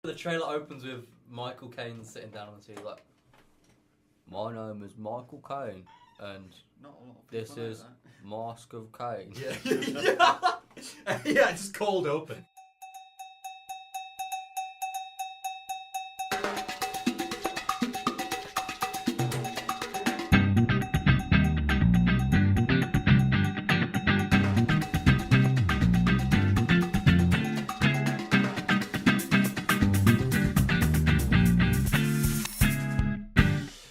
The trailer opens with Michael Caine sitting down on the TV like, my name is Michael Caine, and Not a lot of this people is Mask of Caine. Yeah. Yeah, it's cold open.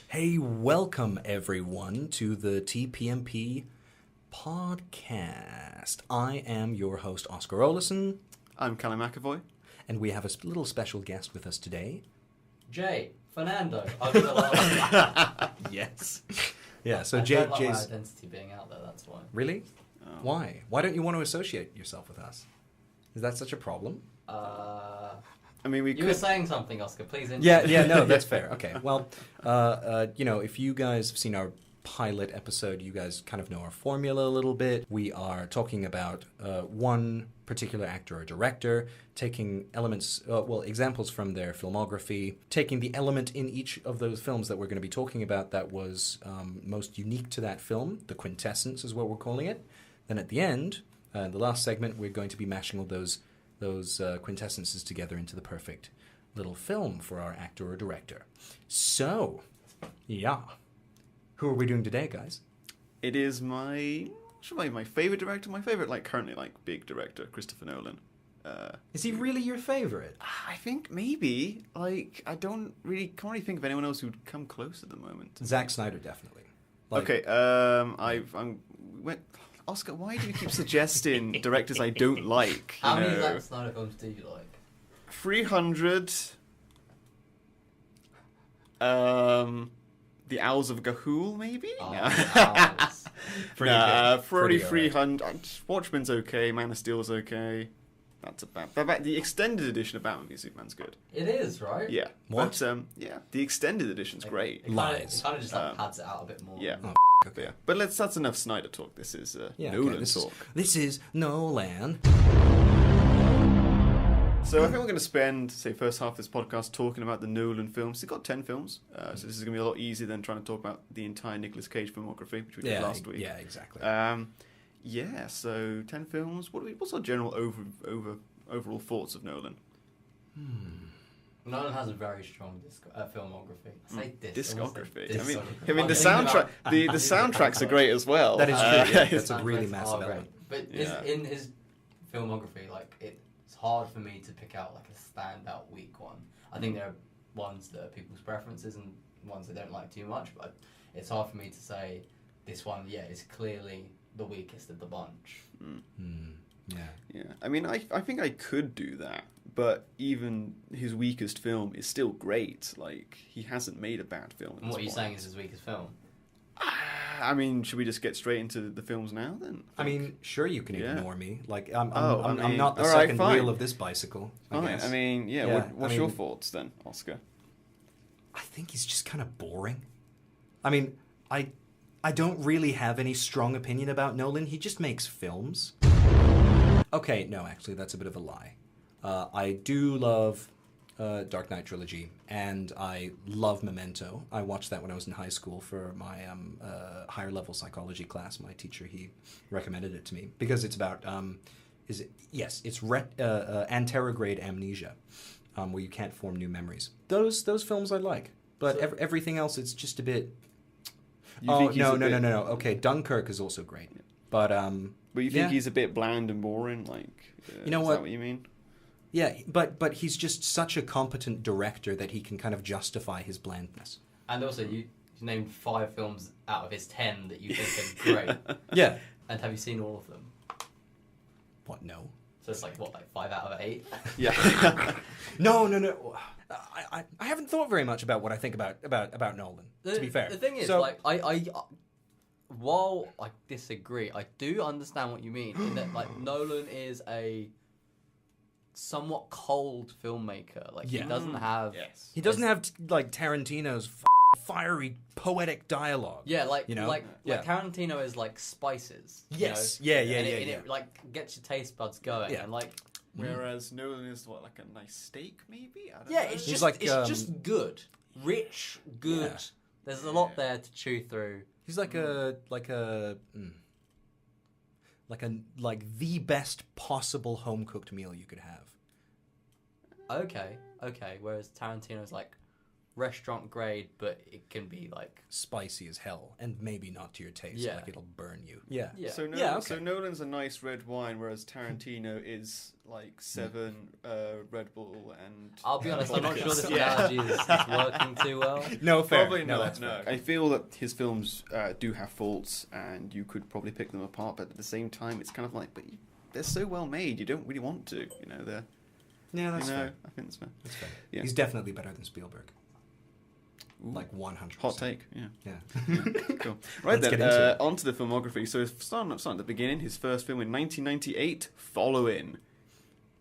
Hey, welcome everyone to the TPMP podcast. I am your host, Oscar Olesen. I'm Callum McAvoy. And we have a little special guest with us today. Fernando. Yes. Yeah, so I don't like my Jay's... identity being out there, that's why. Really? Oh. Why? Why don't you want to associate yourself with us? Is that such a problem? I mean, You were saying something, Oscar, please No, that's fair. Okay, well, if you guys have seen our pilot episode, you guys kind of know our formula a little bit. We are talking about one particular actor or director, taking elements, examples from their filmography, taking the element in each of those films that we're going to be talking about that was most unique to that film. The quintessence is what we're calling it. Then at the end, the last segment, we're going to be mashing all those quintessences together into the perfect little film for our actor or director. So, yeah. Who are we doing today, guys? It is my favorite director, currently big director, Christopher Nolan. Is he really your favorite? I think maybe. Can't really think of anyone else who'd come close at the moment. Zack Snyder, definitely. Oscar, why do you keep suggesting directors I don't like? How many Zack Snyder films do you like? 300. The Owls of Ga'Hoole, maybe? Owls. Pretty 300. Watchmen's okay. Man of Steel's okay. That's about the extended edition of Batman v Superman's good. It is, right? Yeah. What? But, the extended edition's great. Lies. It kind of just pads it out a bit more. Yeah. Oh, okay. Yeah. But that's enough Snyder talk. This is Nolan talk. This is Nolan. So I think we're going to spend, first half of this podcast talking about the Nolan films. He's got 10 films, so this is going to be a lot easier than trying to talk about the entire Nicolas Cage filmography, which we did last week. Yeah, exactly. So 10 films. What's our general overall thoughts of Nolan? Nolan has a very strong filmography. I say discography. Discography. I mean the soundtrack. The soundtracks are great as well. That is true. Yeah, that's a Soundtracks really massive are element. But in his filmography, it's hard for me to pick out a standout weak one. I think there are ones that are people's preferences and ones they don't like too much, but it's hard for me to say this one, is clearly the weakest of the bunch. Yeah. I mean, I think I could do that, but even his weakest film is still great. He hasn't made a bad film. And what are you saying is his weakest film? I mean, should we just get straight into the films now, then? I mean, sure, you can ignore me. I'm mean, not the all right, second fine. wheel of this bicycle, I guess. I mean, what's your thoughts, then, Oscar? I think he's just kind of boring. I mean, I don't really have any strong opinion about Nolan. He just makes films. Okay, no, actually, that's a bit of a lie. I do love Dark Knight trilogy, and I love Memento. I watched that when I was in high school for my higher level psychology class. My teacher, he recommended it to me because it's about anterograde amnesia, where you can't form new memories. Those films I like, but everything else, it's just a bit. No. Okay, Dunkirk is also great, but you think he's a bit bland and boring? You know is what? that what you mean? Yeah, but he's just such a competent director that he can kind of justify his blandness. And also, you named 5 films out of his 10 that you think are great. Yeah. And have you seen all of them? What, no? So it's 5 out of 8? Yeah. No. I haven't thought very much about what I think about Nolan, to be fair. The thing is, while I disagree, I do understand what you mean, in that, Nolan is a somewhat cold filmmaker. He doesn't have... Yes. He doesn't have, Tarantino's fiery, poetic dialogue. Yeah, Tarantino is like spices. Yes. You know? Yeah. And it gets your taste buds going. Yeah. And Whereas Nolan is like a nice steak, maybe. I don't Yeah, know. it's He's just like, it's just good, rich, good. Yeah. There's a lot there to chew through. He's like the best possible home cooked meal you could have. Okay. Whereas Tarantino's like restaurant grade, but it can be like Spicy as hell, and maybe not to your taste. Yeah. Like it'll burn you. Yeah. So so Nolan's a nice red wine, whereas Tarantino is like 7 Red Bull and. I'll be honest, I'm not sure this Yeah. analogy is working too well. No, fair. Probably no, not. that's No, fair. I feel that his films do have faults, and you could probably pick them apart. But at the same time, it's kind of like, they're so well made. You don't really want to. They're. Yeah, that's fair. I think that's fair. That's fair. Yeah. He's definitely better than Spielberg. Ooh. Like 100%. Hot take. Yeah. Yeah. Cool. Right Let's then, get into it. on to the filmography. So starting at the beginning, his first film in 1998, Following,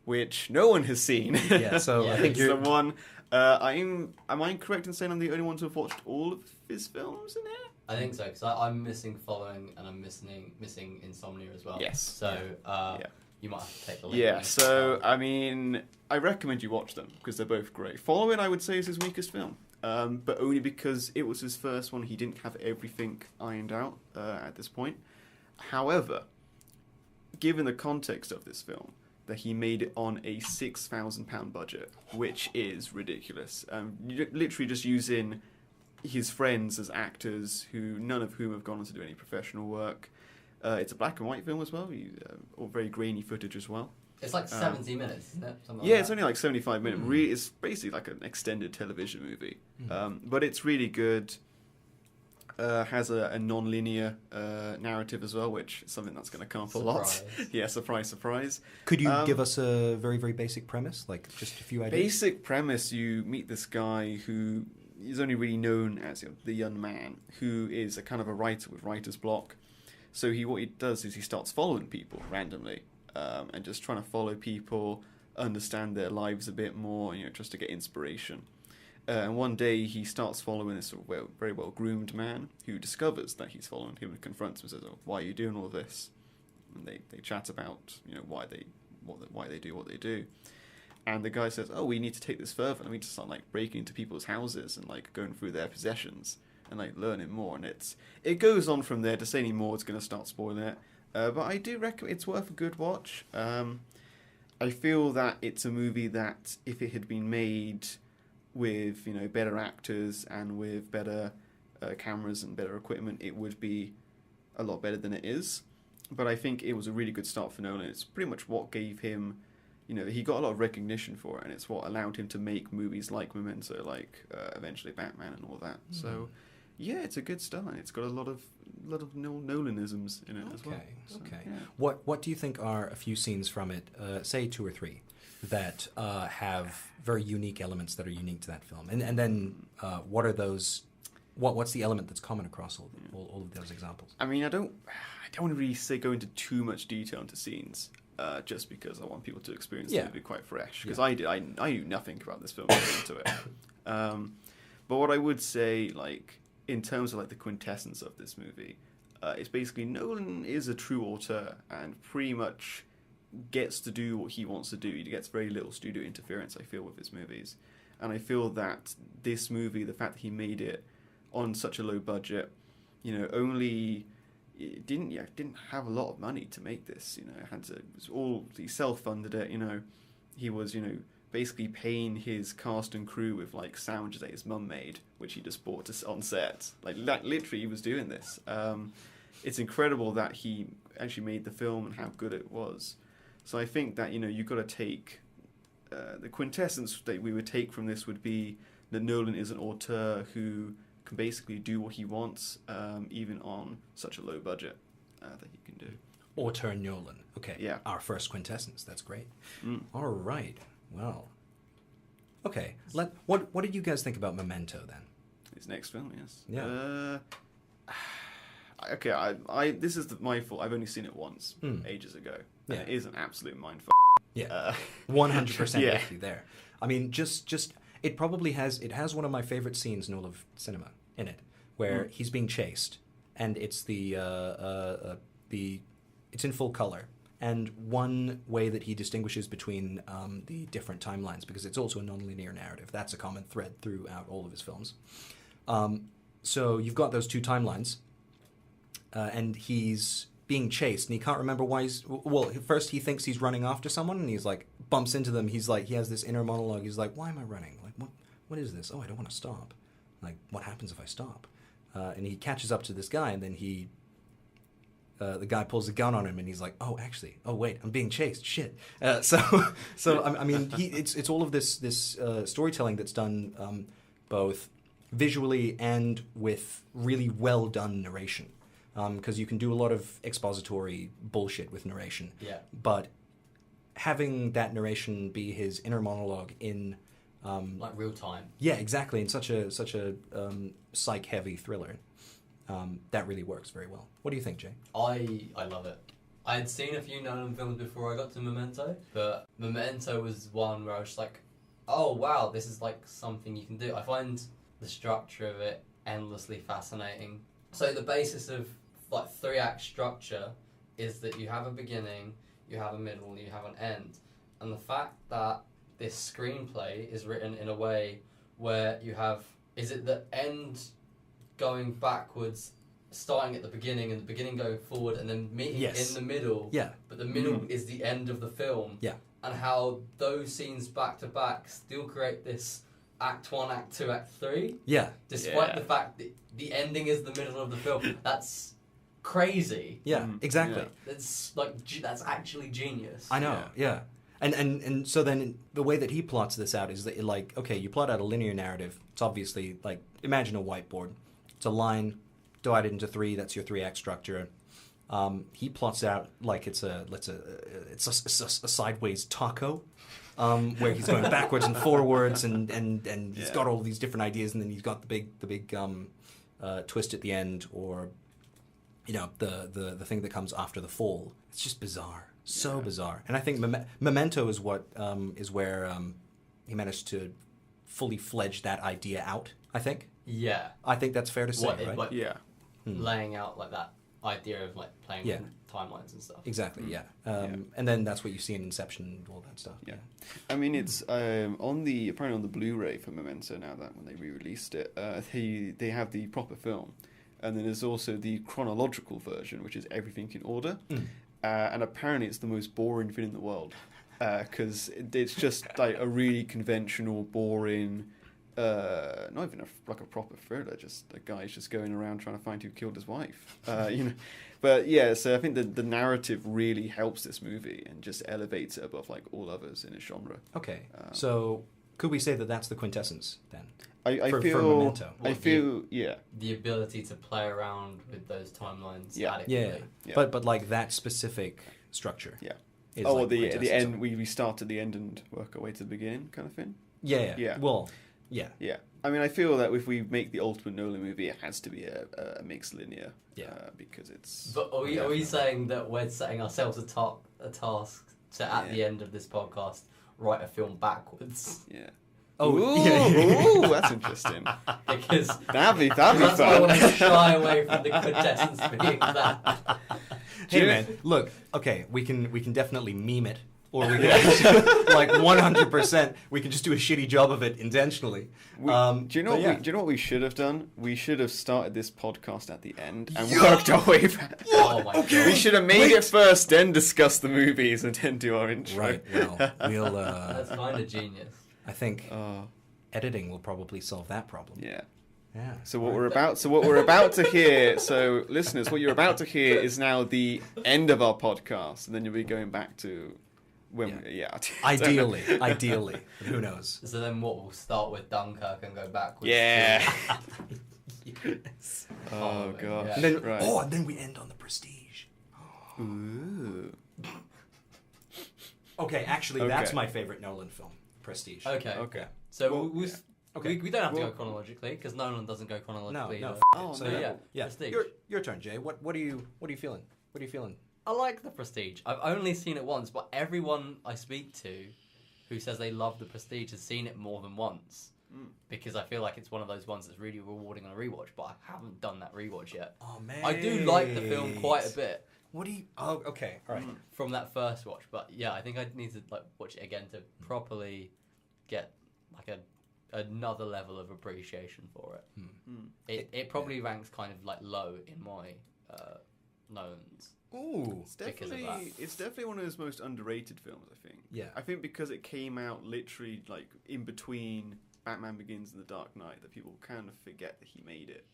which no one has seen. Yeah, so I think It's you're... the one. Am I correct in saying I'm the only one to have watched all of his films in here? I think so, because I'm missing Following and I'm missing Insomnia as well. Yes. So you might have to take the link. Yeah, so I mean, I recommend you watch them because they're both great. Following, I would say, is his weakest film, but only because it was his first one. He didn't have everything ironed out at this point. However, given the context of this film, that he made it on a £6,000 budget, which is ridiculous. Literally just using his friends as actors, none of whom have gone on to do any professional work. It's a black and white film as well, or very grainy footage as well. It's like 70 minutes, isn't it? Something Yeah, like it's only like 75 minutes. Really, it's basically like an extended television movie. But it's really good. Has a non-linear narrative as well, which is something that's going to come up a lot. Yeah, surprise. Could you give us a very, very basic premise? Like, just a few ideas? Basic premise, you meet this guy who is only really known as the young man, who is a kind of a writer with writer's block. So what he does is he starts following people randomly, and just trying to follow people, understand their lives a bit more, just to get inspiration. And one day he starts following this sort of very well-groomed man who discovers that he's following him and confronts him and says, "Oh, why are you doing all this?" And they chat about why they do what they do. And the guy says, "Oh, we need to take this further. And we need to start like breaking into people's houses and like going through their possessions and like learning more." And it goes on from there. To say any more, it's going to start spoiling it. But I do recommend it's worth a good watch. I feel that it's a movie that if it had been made with better actors and with better cameras and better equipment, it would be a lot better than it is. But I think it was a really good start for Nolan. It's pretty much what gave him, he got a lot of recognition for it, and it's what allowed him to make movies like Memento, like eventually Batman and all that. So yeah, it's a good start. It's got a lot of Nolanisms in it as well. So, Okay. yeah. What do you think are a few scenes from it, say 2 or 3, that have very unique elements that are unique to that film? And then what are those? What's the element that's common across all of those examples? I mean, I don't want to really go into too much detail into scenes, just because I want people to experience the movie quite fresh. Because I knew nothing about this film going into it. But what I would say, like in terms of like the quintessence of this movie, it's basically Nolan is a true auteur and pretty much gets to do what he wants to do. He gets very little studio interference, I feel, with his movies. And I feel that this movie, the fact that he made it on such a low budget, it didn't have a lot of money to make this. He self-funded it. He was basically paying his cast and crew with like sandwiches that his mum made, which he just bought on set. Like literally, he was doing this. It's incredible that he actually made the film and how good it was. So I think that you've got to take the quintessence that we would take from this would be that Nolan is an auteur who can basically do what he wants, even on such a low budget that he can do. Auteur Nolan. Okay. Yeah. Our first quintessence. That's great. All right. Well. Okay. What did you guys think about Memento then? His next film, yes. Yeah. Okay. This is my fault. I've only seen it once, ages ago. And Yeah. it is an absolute mindfuck. Yeah. 100% Yeah. with you there. I mean, just it probably has one of my favorite scenes in all of cinema in it, where he's being chased, and it's it's in full color, and one way that he distinguishes between the different timelines, because it's also a non-linear narrative. That's a common thread throughout all of his films. So you've got those two timelines, and he's being chased, and he can't remember why he's... Well, first he thinks he's running after someone, and he's like, bumps into them. He's like, he has this inner monologue. He's like, why am I running? Like, what is this? Oh, I don't want to stop. Like, what happens if I stop? And he catches up to this guy, and then the guy pulls a gun on him, and he's like, oh, wait, I'm being chased. Shit. So I mean, it's all of this storytelling that's done both visually and with really well done narration. Because you can do a lot of expository bullshit with narration. Yeah. But having that narration be his inner monologue in... like real time. Yeah, exactly. In such a psych-heavy thriller. That really works very well. What do you think, Jay? I love it. I had seen a few Nolan films before I got to Memento, but Memento was one where I was just like, oh wow, this is like something you can do. I find the structure of it endlessly fascinating. So the basis of like 3-act structure is that you have a beginning, you have a middle, and you have an end. And the fact that this screenplay is written in a way where you have, is it the end going backwards, starting at the beginning, and the beginning going forward, and then meeting in the middle. Yeah. But the middle is the end of the film. Yeah. And how those scenes back to back still create this Act 1, Act 2, Act 3. Yeah. Despite the fact that the ending is the middle of the film. That's crazy. Yeah, exactly. Yeah. That's actually genius. I know, yeah. And so then the way that he plots this out is that, like, okay, you plot out a linear narrative. It's obviously, like, imagine a whiteboard. It's a line divided into 3. That's your 3-act structure. He plots out like it's a sideways taco, where he's going backwards and forwards, and he's got all these different ideas, and then he's got the big twist at the end, or the thing that comes after the fall. It's just bizarre. So bizarre. And I think Memento is what is where he managed to fully fledge that idea out, I think. Yeah. I think that's fair to say, right? Like, laying out like that idea of like playing with timelines and stuff. Exactly, yeah. And then that's what you see in Inception and all that stuff. Yeah. I mean, it's apparently on the Blu-ray for Memento now, that when they re-released it, they have the proper film. And then there's also the chronological version, which is everything in order. And apparently it's the most boring thing in the world, because it's just like a really conventional, boring, not even like a proper thriller. Just a guy's just going around trying to find who killed his wife, But yeah, so I think the narrative really helps this movie and just elevates it above like all others in its genre. Okay, so could we say that that's the quintessence then? I for feel, Memento. yeah. The ability to play around with those timelines Yeah. adequately. Yeah. But like that specific structure. Yeah. Is Oh, like the quintessence. end. We start at the end and work our way to the beginning, kind of thing. Yeah. Well, yeah. Yeah. I mean, I feel that if we make the ultimate Nolan movie, it has to be a mixed linear. Yeah. Because it's. But are we saying that we're setting ourselves a task to at the end of this podcast write a film backwards? Yeah. Oh, ooh, that's interesting. Because that'd be that's why I want to fun. shy away from the quintessence being that. Hey man, look. Okay, we can definitely meme it, or we can like 100%. We can just do a shitty job of it intentionally. Do you know what we should have done? We should have started this podcast at the end and worked our way back. Oh my God. We should have made it first, then discuss the movies, and then do our intro. Right. Well, we'll. That's kind of genius. I think editing will probably solve that problem. Yeah. Yeah. So what we're about to hear. So listeners, what you're about to hear is now the end of our podcast, and then you'll be going back to when. Yeah. Ideally. Who knows? So then what, we'll start with Dunkirk and go backwards. Yeah. Yes. Oh god. And then, right. and then we end on the Prestige. Ooh. Okay, actually, that's my favorite Nolan film, Prestige. Okay. So well, we don't have to go chronologically because Nolan doesn't go chronologically. No. either. Oh, so no. yeah. Prestige. Your turn, Jay. What are you feeling? What are you feeling? I like The Prestige. I've only seen it once, but everyone I speak to who says they love The Prestige has seen it more than once. Because I feel like it's one of those ones that's really rewarding on a rewatch, but I haven't done that rewatch yet. Oh man. I do like the film quite a bit, What do you? Oh, okay, all right. from that first watch. But yeah, I think I need to like watch it again to properly get like another level of appreciation for it. It probably ranks kind of like low in my Nolan's. Ooh, It's definitely one of his most underrated films, I think. Yeah. I think because it came out literally like in between Batman Begins and The Dark Knight that people kind of forget that he made it.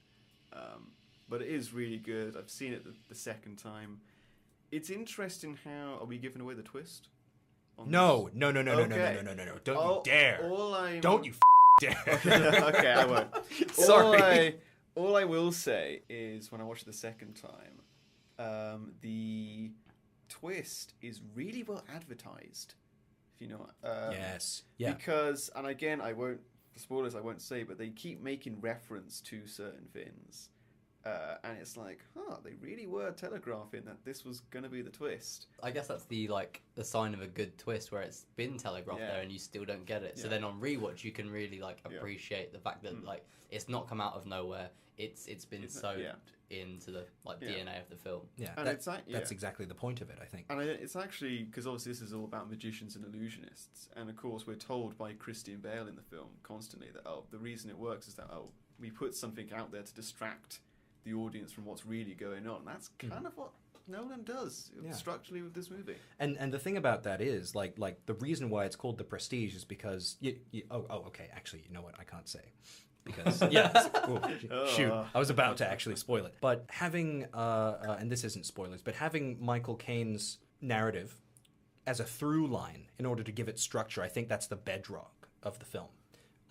But it is really good. I've seen it the second time. It's interesting how... Are we giving away the twist? No. Okay. Don't you dare. Don't you dare. Okay, I won't. Sorry. All I will say is when I watched it the second time, the twist is really well advertised. If you know what. Yes. Yeah. Because, and again, the spoilers I won't say, but they keep making reference to certain things. And it's like, they really were telegraphing that this was going to be the twist. I guess that's the sign of a good twist where it's been telegraphed there and you still don't get it. So then on rewatch you can really appreciate the fact that it's not come out of nowhere. It's been sewed into the DNA of the film. Yeah, and that's exactly the point of it, I think. And it's actually, because obviously this is all about magicians and illusionists, and of course we're told by Christian Bale in the film constantly that the reason it works is that we put something out there to distract the audience from what's really going on. And that's kind of what Nolan does structurally with this movie. And the thing about that is like the reason why it's called The Prestige is because okay, actually, you know what, I can't say. Because shoot, I was about to actually spoil it. But having and this isn't spoilers, but having Michael Caine's narrative as a through line in order to give it structure, I think that's the bedrock of the film.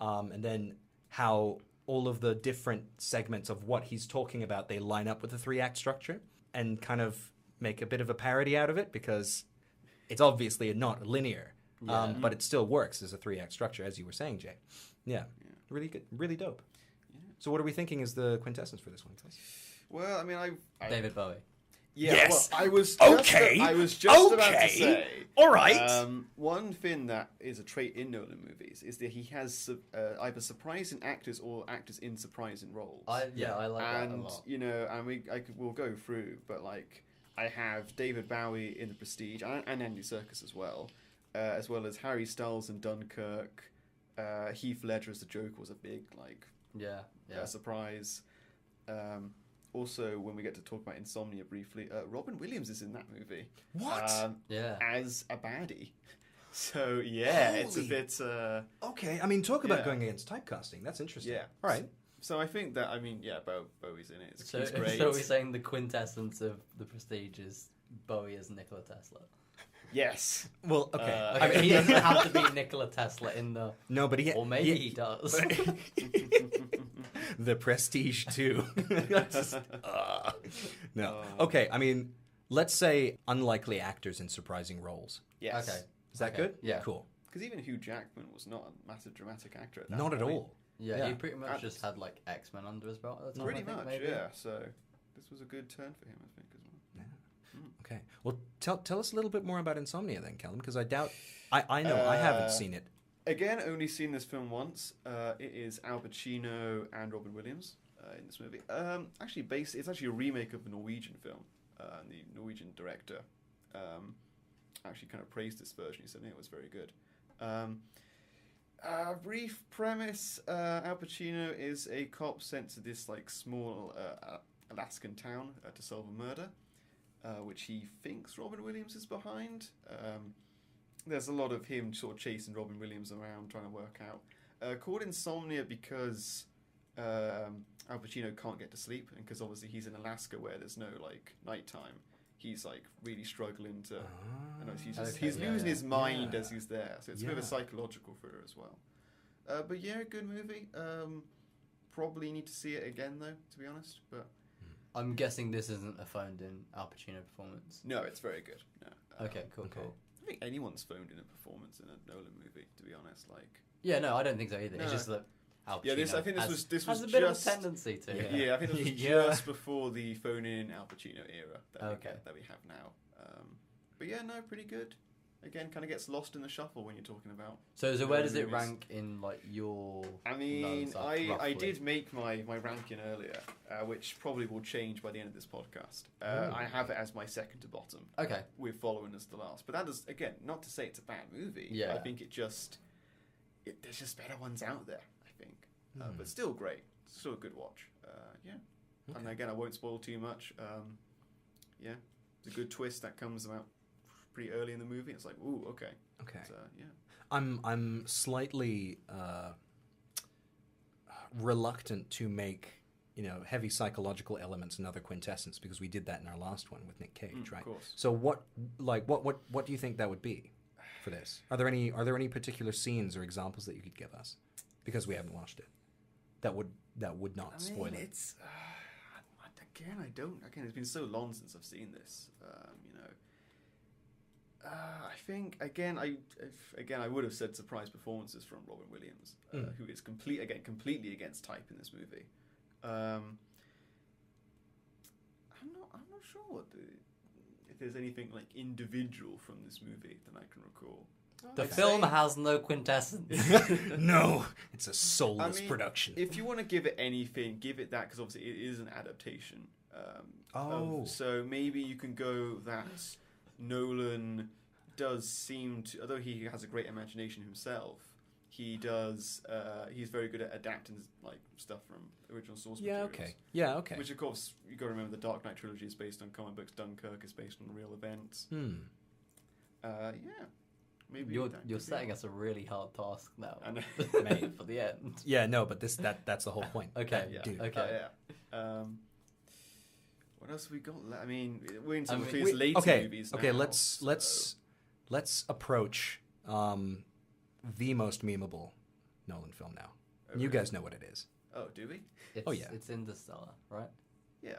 And then how all of the different segments of what he's talking about, they line up with the 3-act structure and kind of make a bit of a parody out of it because it's obviously not linear, but it still works as a 3-act structure, as you were saying, Jay. Yeah. Really good, really dope. Yeah. So what are we thinking is the quintessence for this one? Well, I mean, David Bowie. Yeah, yes. Well, I was just about to say. All right. One thing that is a trait in Nolan movies is that he has either surprising actors or actors in surprising roles. I like that a lot. And we'll go through, but like I have David Bowie in The Prestige and Andy Serkis as well as Harry Styles in Dunkirk. Heath Ledger as the Joker was a big surprise. Also, when we get to talk about Insomnia briefly, Robin Williams is in that movie. What? As a baddie. So, yeah, it's a bit... okay, I mean, talk about going against typecasting. That's interesting. Yeah. All right. So I think that, Bowie's in it. It's So great. we're saying the quintessence of The Prestige is Bowie as Nikola Tesla. Yes. Well, okay. I mean, he doesn't have to be Nikola Tesla in the... No, but or maybe he does. The Prestige too. No. Okay, I mean, let's say unlikely actors in surprising roles. Yes. Okay. Is that good? Yeah. Cool. Because even Hugh Jackman was not a massive dramatic actor at that Not point. at all. Yeah, he pretty much just had like X-Men under his belt at the time. Pretty I think, much, maybe. yeah. So this was a good turn for him, I think, as well. Yeah. Okay. Well, tell us a little bit more about Insomnia then, Callum, because I doubt... I know, I haven't seen it. Again, only seen this film once. It is Al Pacino and Robin Williams in this movie. It's actually a remake of a Norwegian film. The Norwegian director actually kind of praised this version. He said it was very good. Brief premise: Al Pacino is a cop sent to this like small Alaskan town to solve a murder, which he thinks Robin Williams is behind. There's a lot of him sort of chasing Robin Williams around, trying to work out. Called Insomnia because Al Pacino can't get to sleep, and because obviously he's in Alaska where there's no like nighttime. He's like really struggling to. He's losing his mind as he's there, so it's a bit of a psychological thriller as well. But yeah, good movie. Probably need to see it again though, to be honest. But I'm guessing this isn't a phoned-in Al Pacino performance. no, it's very good. No. Okay, cool. I think anyone's phoned in a performance in a Nolan movie, to be honest. Like, Yeah, no, I don't think so either. No. It's just that Al Pacino I think this was has a bit just of a tendency to. Yeah, I think this was just before the phone-in Al Pacino era that we have now. But yeah, no, pretty good. again, kind of gets lost in the shuffle when you're talking about. So where does it movies. rank in like your? I mean, stuff, I roughly? did make my ranking earlier, which probably will change by the end of this podcast. I have it as my second to bottom. Okay. With Following as the last, but that is again not to say it's a bad movie. Yeah. I think there's just better ones out there. I think, but still great. Still a good watch. Yeah. Okay. And again, I won't spoil too much. Yeah, it's a good twist that comes about pretty early in the movie. It's like, ooh, okay. Okay. So, yeah. I'm slightly reluctant to make heavy psychological elements another quintessence because we did that in our last one with Nick Cage, right? Of course. So what do you think that would be for this? Are there any particular scenes or examples that you could give us because we haven't watched it that would not spoil it? It's I don't. Again, it's been so long since I've seen this. I think I would have said surprise performances from Robin Williams, who is completely against type in this movie. I'm not sure if there's anything like individual from this movie that I can recall. The film has no quintessence. No, it's a soulless production. If you want to give it anything, give it that, because obviously it is an adaptation. So maybe you can go that Nolan does seem to, although he has a great imagination himself, he does. He's very good at adapting like stuff from original source materials. Yeah, okay. Which of course you got to remember, the Dark Knight trilogy is based on comic books. Dunkirk is based on real events. Yeah. Maybe You're setting us a really hard task now, I know. mate, for the end. Yeah, no, but that's the whole point. Okay, Yeah. Dude. okay. What else have we got? I mean, we're into some of his later movies now. Okay, let's approach the most memeable Nolan film now. You guys know what it is. Oh, do we? It's Interstellar, right? Yeah.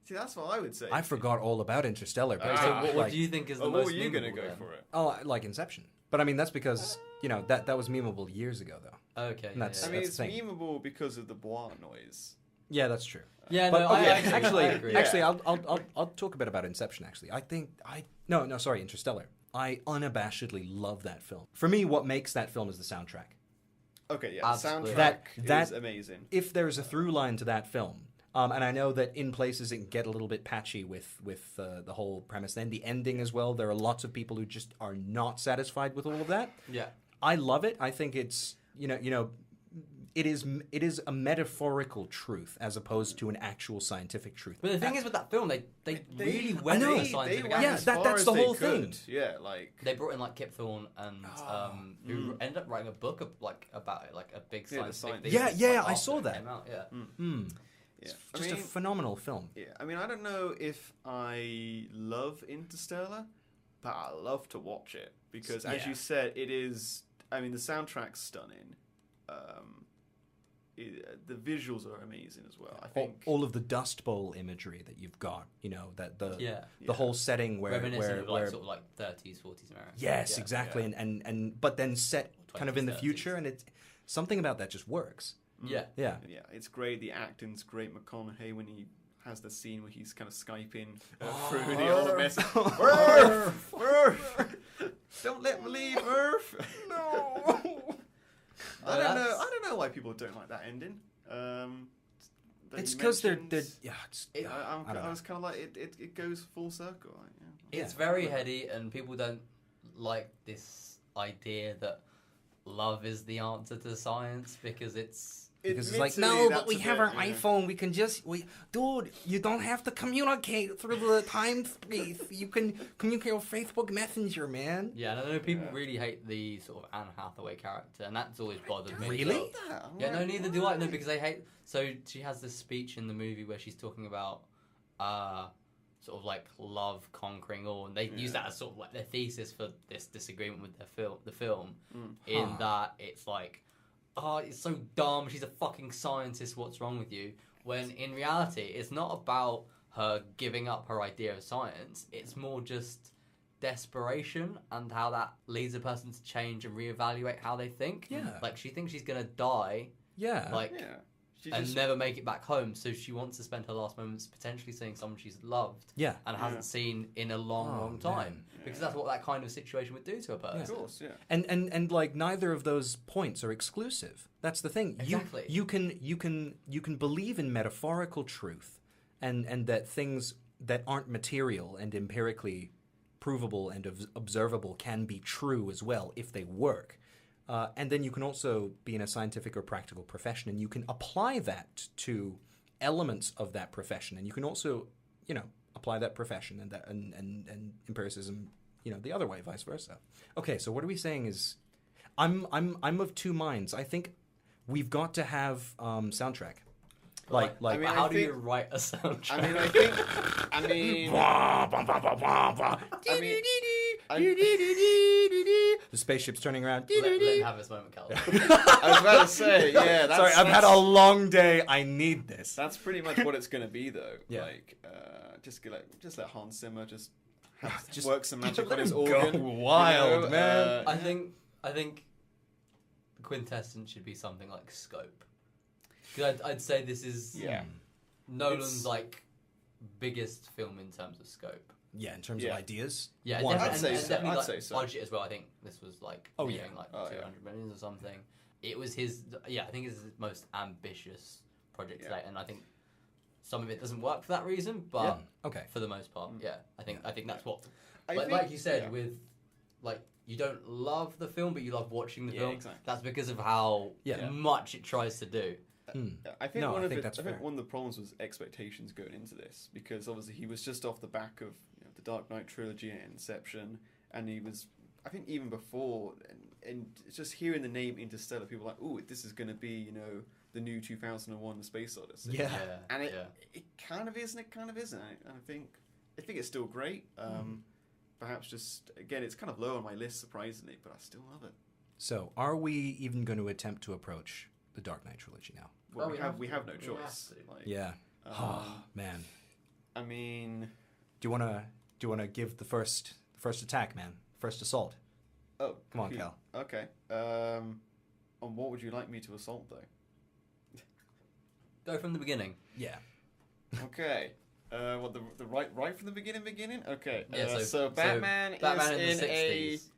See, that's what I would say. I forgot all about Interstellar. But So what do you think is the most what were you going to go for it? Oh, I like Inception. But I mean, that's because, that was memeable years ago, though. Okay. And that's- I mean, the it's thing. memeable because of the bwoah noise. Yeah, that's true. Yeah, But no, I okay, agree. actually, I'll talk a bit about Inception. Actually, sorry, Interstellar. I unabashedly love that film. For me, what makes that film is the soundtrack. Okay, yeah, the Absolutely. soundtrack That is amazing. If there's a through line to that film, and I know that in places it can get a little bit patchy with the whole premise, and the ending as well. There are lots of people who just are not satisfied with all of that. Yeah. I love it. I think it's it is a metaphorical truth as opposed to an actual scientific truth. But the thing is with that film, they really went know. for the scientific went Yeah, as aspect. far that's as the they whole could. thing. Yeah, like They brought in like Kip Thorne and who ended up writing a book about it, like a big Yeah, the scientific. science- thesis, Yeah, like, I after saw it that. came out, yeah. yeah. Just a phenomenal film. Yeah, I mean, I don't know if I love Interstellar, but I love to watch it because, as Yeah. you said, it is. I mean, the soundtrack's stunning. The visuals are amazing as well. I think All of the Dust Bowl imagery that you've got, the Yeah. whole setting where Reminiscent of like where sort of like 30s, 40s America. yes, Yeah. exactly, and but then set kind of in the 20s, future, and it's something about that just works. Yeah. Yeah. yeah, it's great. The acting's great. McConaughey when he has the scene where he's kind of Skyping through the old message. Murph! Murph! Don't let me leave, Murph! No. I don't know why people don't like that ending. It's because they're It- I was kind of like it goes full circle. Like, yeah. It's very heady, and people don't like this idea that love is the answer to science because it's Because it's like, Admittedly, no, but that's we a have bit, our yeah. iPhone. We can dude, you don't have to communicate through the time space. You can communicate with Facebook Messenger, man. yeah. And I know people really hate the sort of Anne Hathaway character, and that's always bothered me. Really? Yeah, no, neither do I. No, because they hate. So she has this speech in the movie where she's talking about sort of like love conquering all, and they use that as sort of like their thesis for this disagreement with the film. In that it's like, oh, it's so dumb. She's a fucking scientist. What's wrong with you? When in reality, it's not about her giving up her idea of science. It's more just desperation and how that leads a person to change and reevaluate how they think. Yeah. Like she thinks she's gonna die. Yeah. Like Yeah. and never make it back home. So she wants to spend her last moments potentially seeing someone she's loved and hasn't seen in a long time. Because that's what that kind of situation would do to a person. Of course, yeah. And like neither of those points are exclusive. That's the thing. Exactly. You can believe in metaphorical truth and that things that aren't material and empirically provable and observable can be true as well if they work. And then you can also be in a scientific or practical profession, and you can apply that to elements of that profession, and you can also, apply that profession and that and empiricism, the other way, vice versa. Okay, so what are we saying is, I'm of two minds. I think we've got to have soundtrack. Like, how do you write a soundtrack? The spaceship's turning around. Let him have this moment, Callum. I was about to say, yeah. Sorry, I've had a long day. I need this. That's pretty much what it's going to be, though. Yeah. Like, just let Hans Zimmer just work some magic on his go organ. wild, man. I think the quintessence should be something like Scope. Because I'd say this is Nolan's biggest film in terms of scope. Yeah, in terms of ideas. Yeah, I'd say definitely so. Budget as well. I think this was 200 million or something. It was his. Yeah, I think it's his most ambitious project to date, and I think some of it doesn't work for that reason. But for the most part, I think that's what. Like you said, with you don't love the film, but you love watching the film. Exactly. That's because of how much it tries to do. I think one of the problems was expectations going into this, because obviously he was just off the back of the Dark Knight trilogy and Inception, and he was, I think even before, and just hearing the name Interstellar, people were like, "Ooh, this is going to be the new 2001: The Space Odyssey." Yeah, and it kind of is and it kind of isn't. And I think it's still great. Perhaps just again, it's kind of low on my list surprisingly, but I still love it. So, are we even going to attempt to approach the Dark Knight trilogy now? Well, we have no choice. Oh man. I mean, do you wanna give the first attack, man? First assault. Oh, come on, Cal. Okay. On what would you like me to assault, though? Go from the beginning. Yeah. Okay. What the right from the beginning? Okay. Yeah. So Batman is in the a 60s.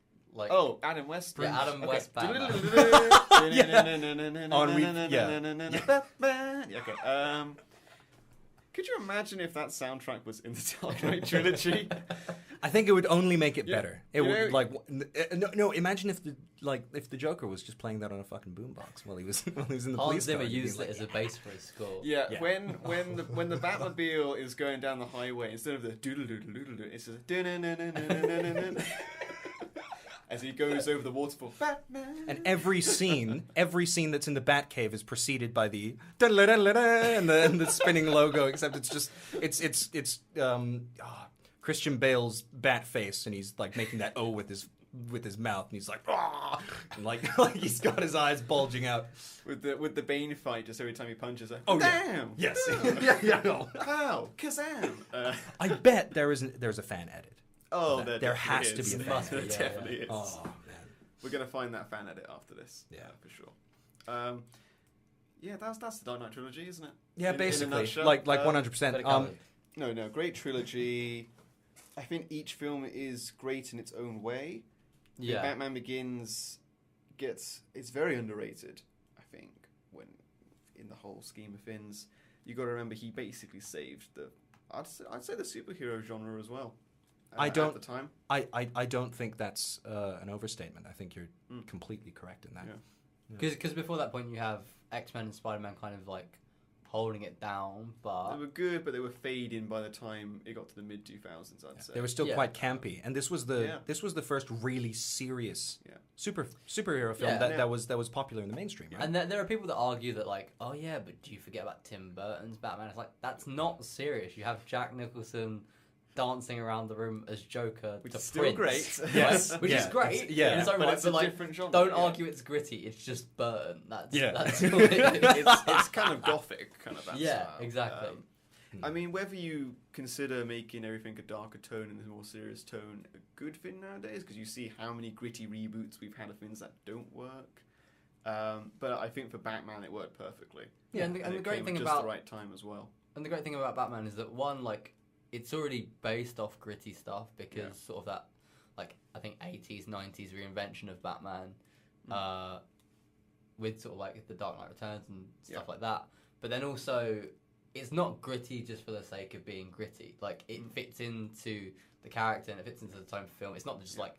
Adam West. Yeah, Adam West Batman. Batman. Okay. Could you imagine if that soundtrack was in the Dark Knight trilogy? I think it would only make it better. It would no. Imagine if the Joker was just playing that on a fucking boombox while he was in the police car. Hans Zimmer used it as a bass for his score. Yeah. When the Batmobile is going down the highway, instead of the doodle doodle doodle doodle, it's just as he goes over the waterfall. Batman. And every scene that's in the Batcave is preceded by the and the spinning logo, except it's Christian Bale's bat face, and he's making that O with his mouth, and he's like, ah, and like he's got his eyes bulging out. With the Bane fight, just every time he punches, damn, yes, no. Pow, Kazam. I bet there's a fan edit. Oh, there has to be a fan edit. There definitely is. Oh man, we're gonna find that fan edit after this. Yeah, for sure. That's the Dark Knight trilogy, isn't it? Yeah, basically, in a like 100%. No, great trilogy. I think each film is great in its own way. Yeah, Batman Begins it's very underrated. I think when in the whole scheme of things, you got to remember he basically saved I'd say the superhero genre as well. At the time. I don't think that's an overstatement. I think you're completely correct in that. Because before that point, you have X-Men and Spider-Man kind of holding it down, but they were good, but they were fading by the time it got to the mid 2000s. I'd say they were still quite campy, and this was the first really serious superhero film that was popular in the mainstream. Right? And there are people that argue that oh yeah, but do you forget about Tim Burton's Batman? It's that's not serious. You have Jack Nicholson dancing around the room as Joker, which to is still Prince. Great. Yes, which is great. In its own but right, it's a different genre. Don't argue it's gritty. It's just Burton. That's all it is. It's kind of gothic, kind of that style. Exactly. I mean, whether you consider making everything a darker tone and a more serious tone a good thing nowadays, because you see how many gritty reboots we've had of things that don't work. But I think for Batman it worked perfectly. Yeah, and the it great came thing at just about the right time as well. And the great thing about Batman is that one, like, it's already based off gritty stuff because sort of that, like, I think 80s, 90s reinvention of Batman with sort of like the Dark Knight Returns and stuff like that. But then also, it's not gritty just for the sake of being gritty. Like, it fits into the character and it fits into the tone of the film. It's not just like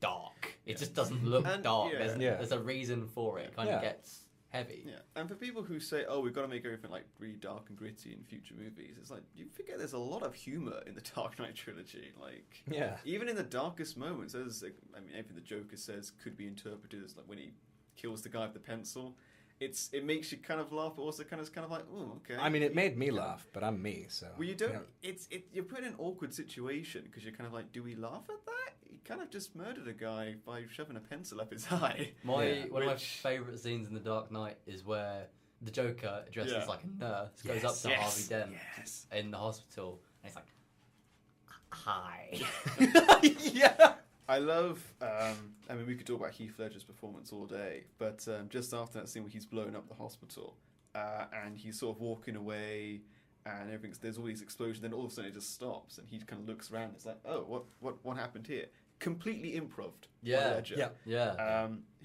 dark. It just doesn't look dark. There's a reason for it. It kind of gets heavy. Yeah, and for people who say, "Oh, we've got to make everything like really dark and gritty in future movies," it's like you forget there's a lot of humor in the Dark Knight trilogy. Like, even in the darkest moments, there's, I mean, everything the Joker says could be interpreted as like when he kills the guy with the pencil. It makes you kind of laugh, but also kind of like, oh, okay. I mean, it made me laugh, but I'm me, so. Well, you don't. You're put in an awkward situation because you're kind of like, do we laugh at that? He kind of just murdered a guy by shoving a pencil up his eye. One of my favourite scenes in The Dark Knight is where the Joker, dressed as like a nurse, goes up to Harvey Dent in the hospital, and he's like, "Hi." Yeah. I love. I mean, we could talk about Heath Ledger's performance all day, but just after that scene where he's blowing up the hospital, and he's sort of walking away, and everything's there's all these explosions, then all of a sudden it just stops, and he kind of looks around. It's like, oh, what happened here? Completely improv. Ledger,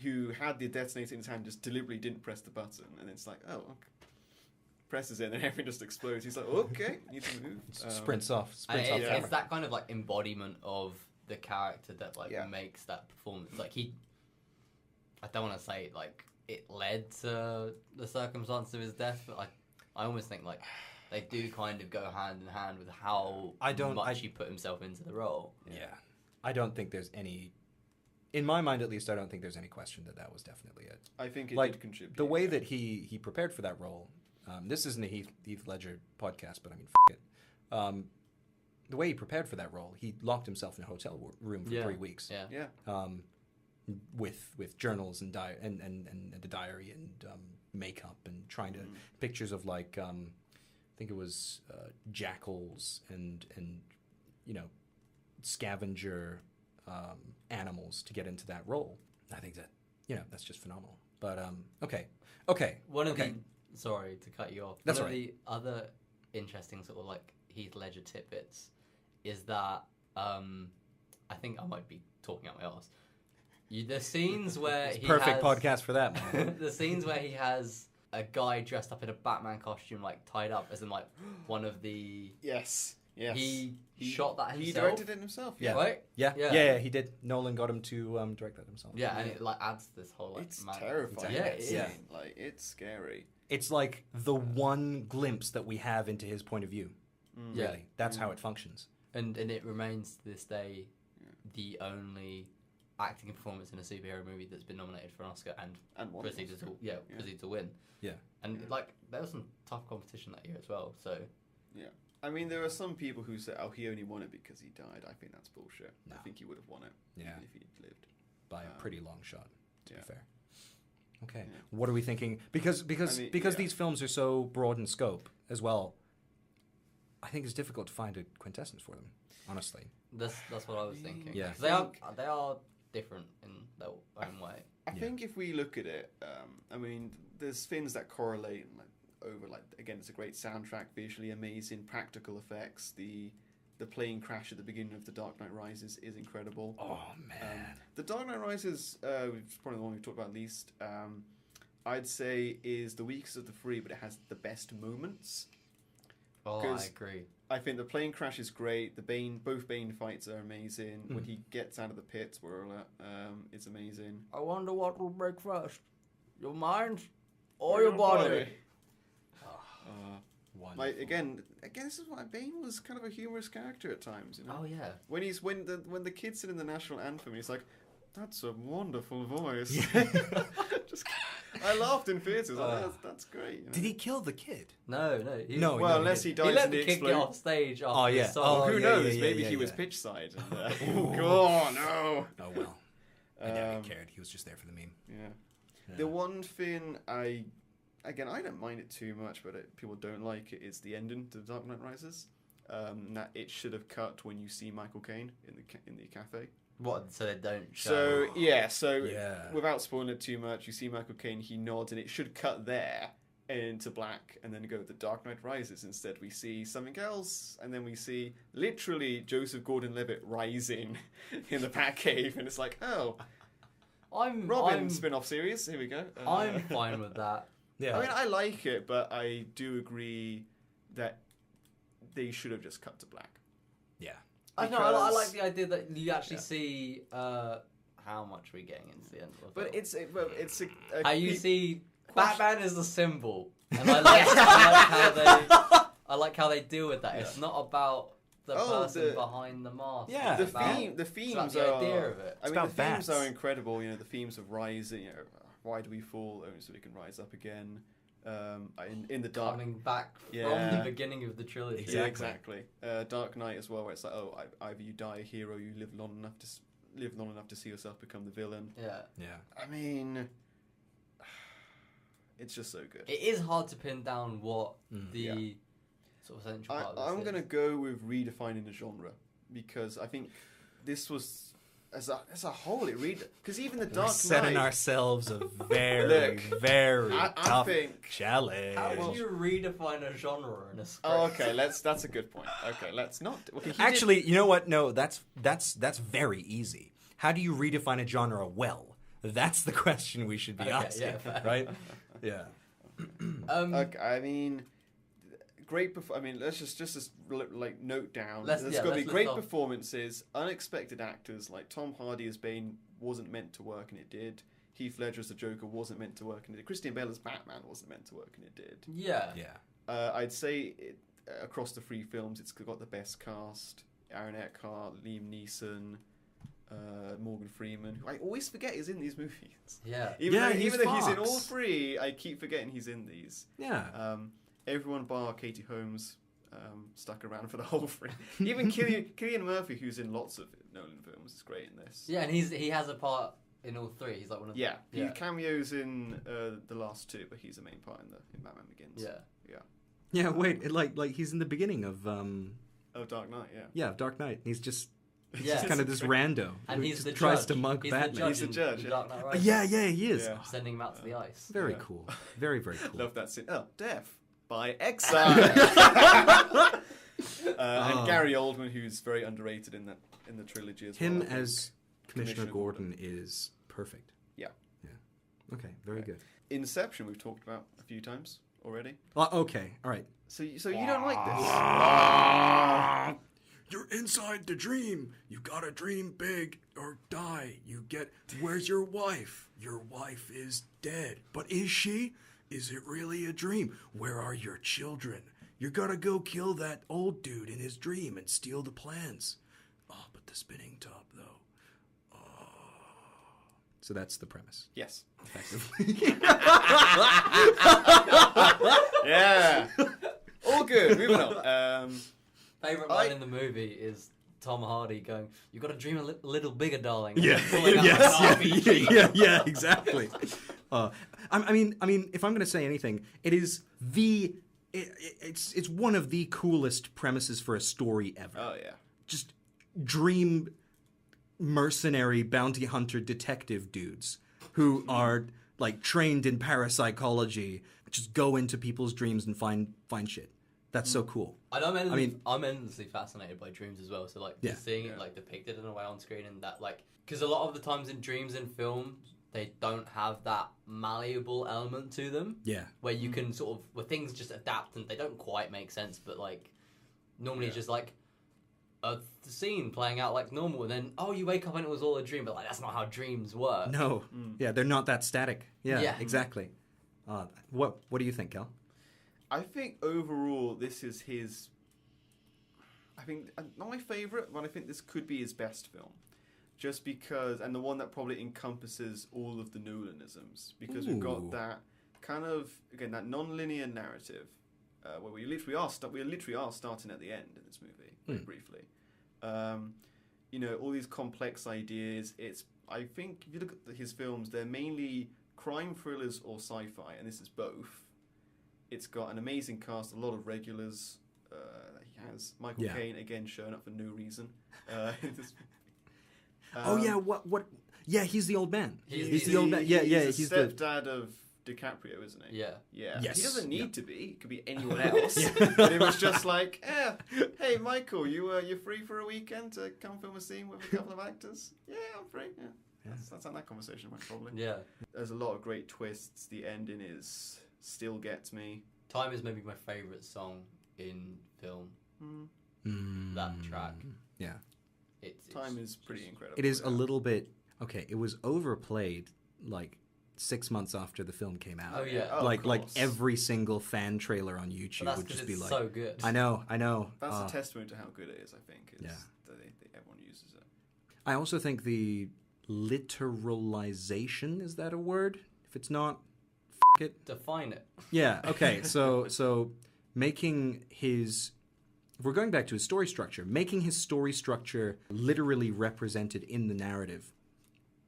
who had the detonator in his hand, just deliberately didn't press the button, and it's like, oh, okay. Presses it, and then everything just explodes. He's like, okay, need to move. Sprints off. It's that kind of like embodiment of the character that like makes that performance. Like I don't want to say like it led to the circumstance of his death, but I almost think like they do kind of go hand in hand with how much he put himself into the role. Yeah. I don't think there's any, in my mind at least, I don't think there's any question that was definitely it. I think it did contribute. The way that he prepared for that role, this isn't a Heath Ledger podcast, but I mean, it. The way he prepared for that role, he locked himself in a hotel room for 3 weeks. With journals and the diary and makeup and trying to pictures of like I think it was jackals and scavenger animals to get into that role. I think that that's just phenomenal. But okay. Sorry to cut you off. That's one of right. the other interesting sort of like Heath Ledger tidbits is that I think I might be talking out my arse. The scenes where he perfect podcast for that, man. The scenes where he has a guy dressed up in a Batman costume, like tied up, as in like one of the Yes. He shot that himself. He directed it himself. Yeah. Right? Yeah. He did. Nolan got him to direct that himself. Yeah, and it like adds this whole like. It's terrifying. Yeah, Like it's scary. It's like the one glimpse that we have into his point of view. Really, that's how it functions. And it remains to this day the only acting performance in a superhero movie that's been nominated for an Oscar and proceeded to win. Yeah. And like there was some tough competition that year as well. So I mean, there are some people who say, "Oh, he only won it because he died." I think that's bullshit. No. I think he would have won it if he'd lived by a pretty long shot. To be fair. Okay. Yeah. What are we thinking? Because these films are so broad in scope as well. I think it's difficult to find a quintessence for them, honestly. That's what I was thinking. Yeah. They are different in their own way. I think if we look at it, I mean, there's things that correlate over. Like again, it's a great soundtrack, visually amazing, practical effects. The plane crash at the beginning of The Dark Knight Rises is incredible. Oh man, The Dark Knight Rises, is probably the one we've talked about least. I'd say is the weakest of the three, but it has the best moments. Oh, I agree. I think the plane crash is great. Both Bane fights are amazing. When he gets out of the pit, spoiler alert, it's amazing. I wonder what will break first, your mind or your body. Again, this is why Bane was kind of a humorous character at times. Oh yeah. When the kid's singing the national anthem, he's like, "That's a wonderful voice." I laughed in theatres. That's great. Did he kill the kid? No. Unless he dies he let in the kid get off stage. After the song. Who knows? Maybe he was pitch side. Oh no. Oh well. I doubt he cared. He was just there for the meme. Yeah. The one thing I don't mind it too much, but people don't like it, is the ending to Dark Knight Rises. That it should have cut when you see Michael Caine in the cafe. What? So they don't show. So yeah, Yeah. without spoiling it too much, you see Michael Caine, he nods, and it should cut there into black, and then go with The Dark Knight Rises. Instead, we see something else, and then we see literally Joseph Gordon-Levitt rising in the Batcave, and it's like, oh, Robin spin-off series. Here we go. I'm fine with that. Yeah. I mean, I like it, but I do agree that they should have just cut to black. Yeah. I know. I like the idea that you actually see how much we're getting into the end of the But film. it's a how you see question. Batman is the symbol, and I like how they deal with that. Yeah. It's not about the person behind the mask. Yeah. the It's about- themes it's about are. the idea of it. I mean, about the themes bats. are incredible. You know, the themes of rising. You know, why do we fall? Only so we can rise up again. In the dark. Coming back from Yeah. the beginning of the trilogy. Exactly. Yeah, exactly. Dark Knight as well, where it's like, oh, either you die a hero, you live long enough to see yourself become the villain. Yeah. Yeah. I mean, it's just so good. It is hard to pin down what the Yeah. sort of central part of this I'm is. gonna go with redefining the genre, because I think this was as a whole because even the We're Dark setting Knight. ourselves a very, Look, very I tough think. challenge. How would you redefine a genre in a script? Oh, okay. That's a good point. Okay, let's not. Okay, Actually, you know what? No, that's very easy. How do you redefine a genre well? That's the question we should be asking, yeah, fair. right? Yeah. Okay, I mean, great. I mean, let's just like note down. There's got to be let's great list off. performances, unexpected actors like Tom Hardy as Bane wasn't meant to work and it did. Heath Ledger as the Joker wasn't meant to work and it did. Christian Bale as Batman wasn't meant to work and it did. Yeah. Yeah. I'd say across the three films, it's got the best cast: Aaron Eckhart, Liam Neeson, Morgan Freeman, who I always forget is in these movies. Yeah. Even though he's he's in Fox. all three, I keep forgetting he's in these. Yeah. Everyone bar Katie Holmes stuck around for the whole thing. Even Cillian Murphy, who's in lots of Nolan films, is great in this. Yeah, and he has a part in all three. He's like one of Yeah, the... he cameos in the last two, but he's a main part in Batman Begins. Yeah. Yeah. Yeah, wait, like he's in the beginning of Oh, Dark Knight, yeah. Dark Knight. He's just Yeah. kind of this rando And who he's just the tries judge. to mug He's Batman. The judge He's the in judge, yeah. Dark Knight Oh, Rises. yeah, he is. Yeah. Sending him out to the ice. Very Yeah. cool. Very, very cool. Love that scene. Oh, Death by Exile. And Gary Oldman, who's very underrated in the trilogy as Him well. as Commissioner Gordon is perfect. Yeah. Yeah. Okay, very good. Inception, we've talked about a few times already. Okay, all right. So you don't like this? You're inside the dream. You gotta dream big or die. You get. Where's your wife? Your wife is dead. But is she? Is it really a dream? Where are your children? You gotta go kill that old dude in his dream and steal the plans. Oh, but the spinning top, though. Oh. So that's the premise. Yes. Effectively. Yeah. All good. Moving on. Favourite line in the movie is Tom Hardy going, "You got to dream a little bigger, darling." Yeah. Pulling out an RPG. yeah, exactly. I mean, if I'm going to say anything, it is it's one of the coolest premises for a story ever. Oh yeah. Just dream mercenary bounty hunter detective dudes who are like trained in parapsychology, just go into people's dreams and find shit. That's so cool. And I'm endlessly fascinated by dreams as well. So like just seeing it like depicted in a way on screen, and that like because a lot of the times in dreams in film they don't have that malleable element to them. Yeah. Where you can sort of where things just adapt and they don't quite make sense, but like normally it's just like a scene playing out like normal, and then you wake up and it was all a dream, but like that's not how dreams work. No. Yeah, they're not that static. Yeah, Yeah. exactly. What do you think, Cal? I think overall this is his. I think not my favorite, but I think this could be his best film, just because, and the one that probably encompasses all of the Nolanisms, because we've got that kind of again that non-linear narrative where we literally are starting at the end in this movie very briefly. You know, all these complex ideas. I think if you look at his films, they're mainly crime thrillers or sci-fi, and this is both. It's got an amazing cast, a lot of regulars. He has Michael Caine again showing up for no reason. Oh yeah, what? Yeah, he's the old man. He's the old man. Yeah, He's he's the stepdad of DiCaprio, isn't he? Yeah. Yeah. Yes. He doesn't need Yeah. to be. It could be anyone else. But it was just like, hey, Michael, you're free for a weekend to come film a scene with a couple of actors? Yeah, I'm free. Yeah. That's how that conversation went, probably. Yeah. There's a lot of great twists. The ending still gets me. Time is maybe my favourite song in film. That track. Yeah. It's Time is pretty incredible. It is a little bit okay. It was overplayed like 6 months after the film came out. Oh yeah. Oh, like of course. every single fan trailer on YouTube But that's would just 'cause be it's like, so good. I know. That's a testament to how good it is, I think. Yeah. That everyone uses it. I also think the literalization, is that a word? If it's not, f it. Define it. Yeah. Okay. So making his, if we're going back to his story structure, making his story structure literally represented in the narrative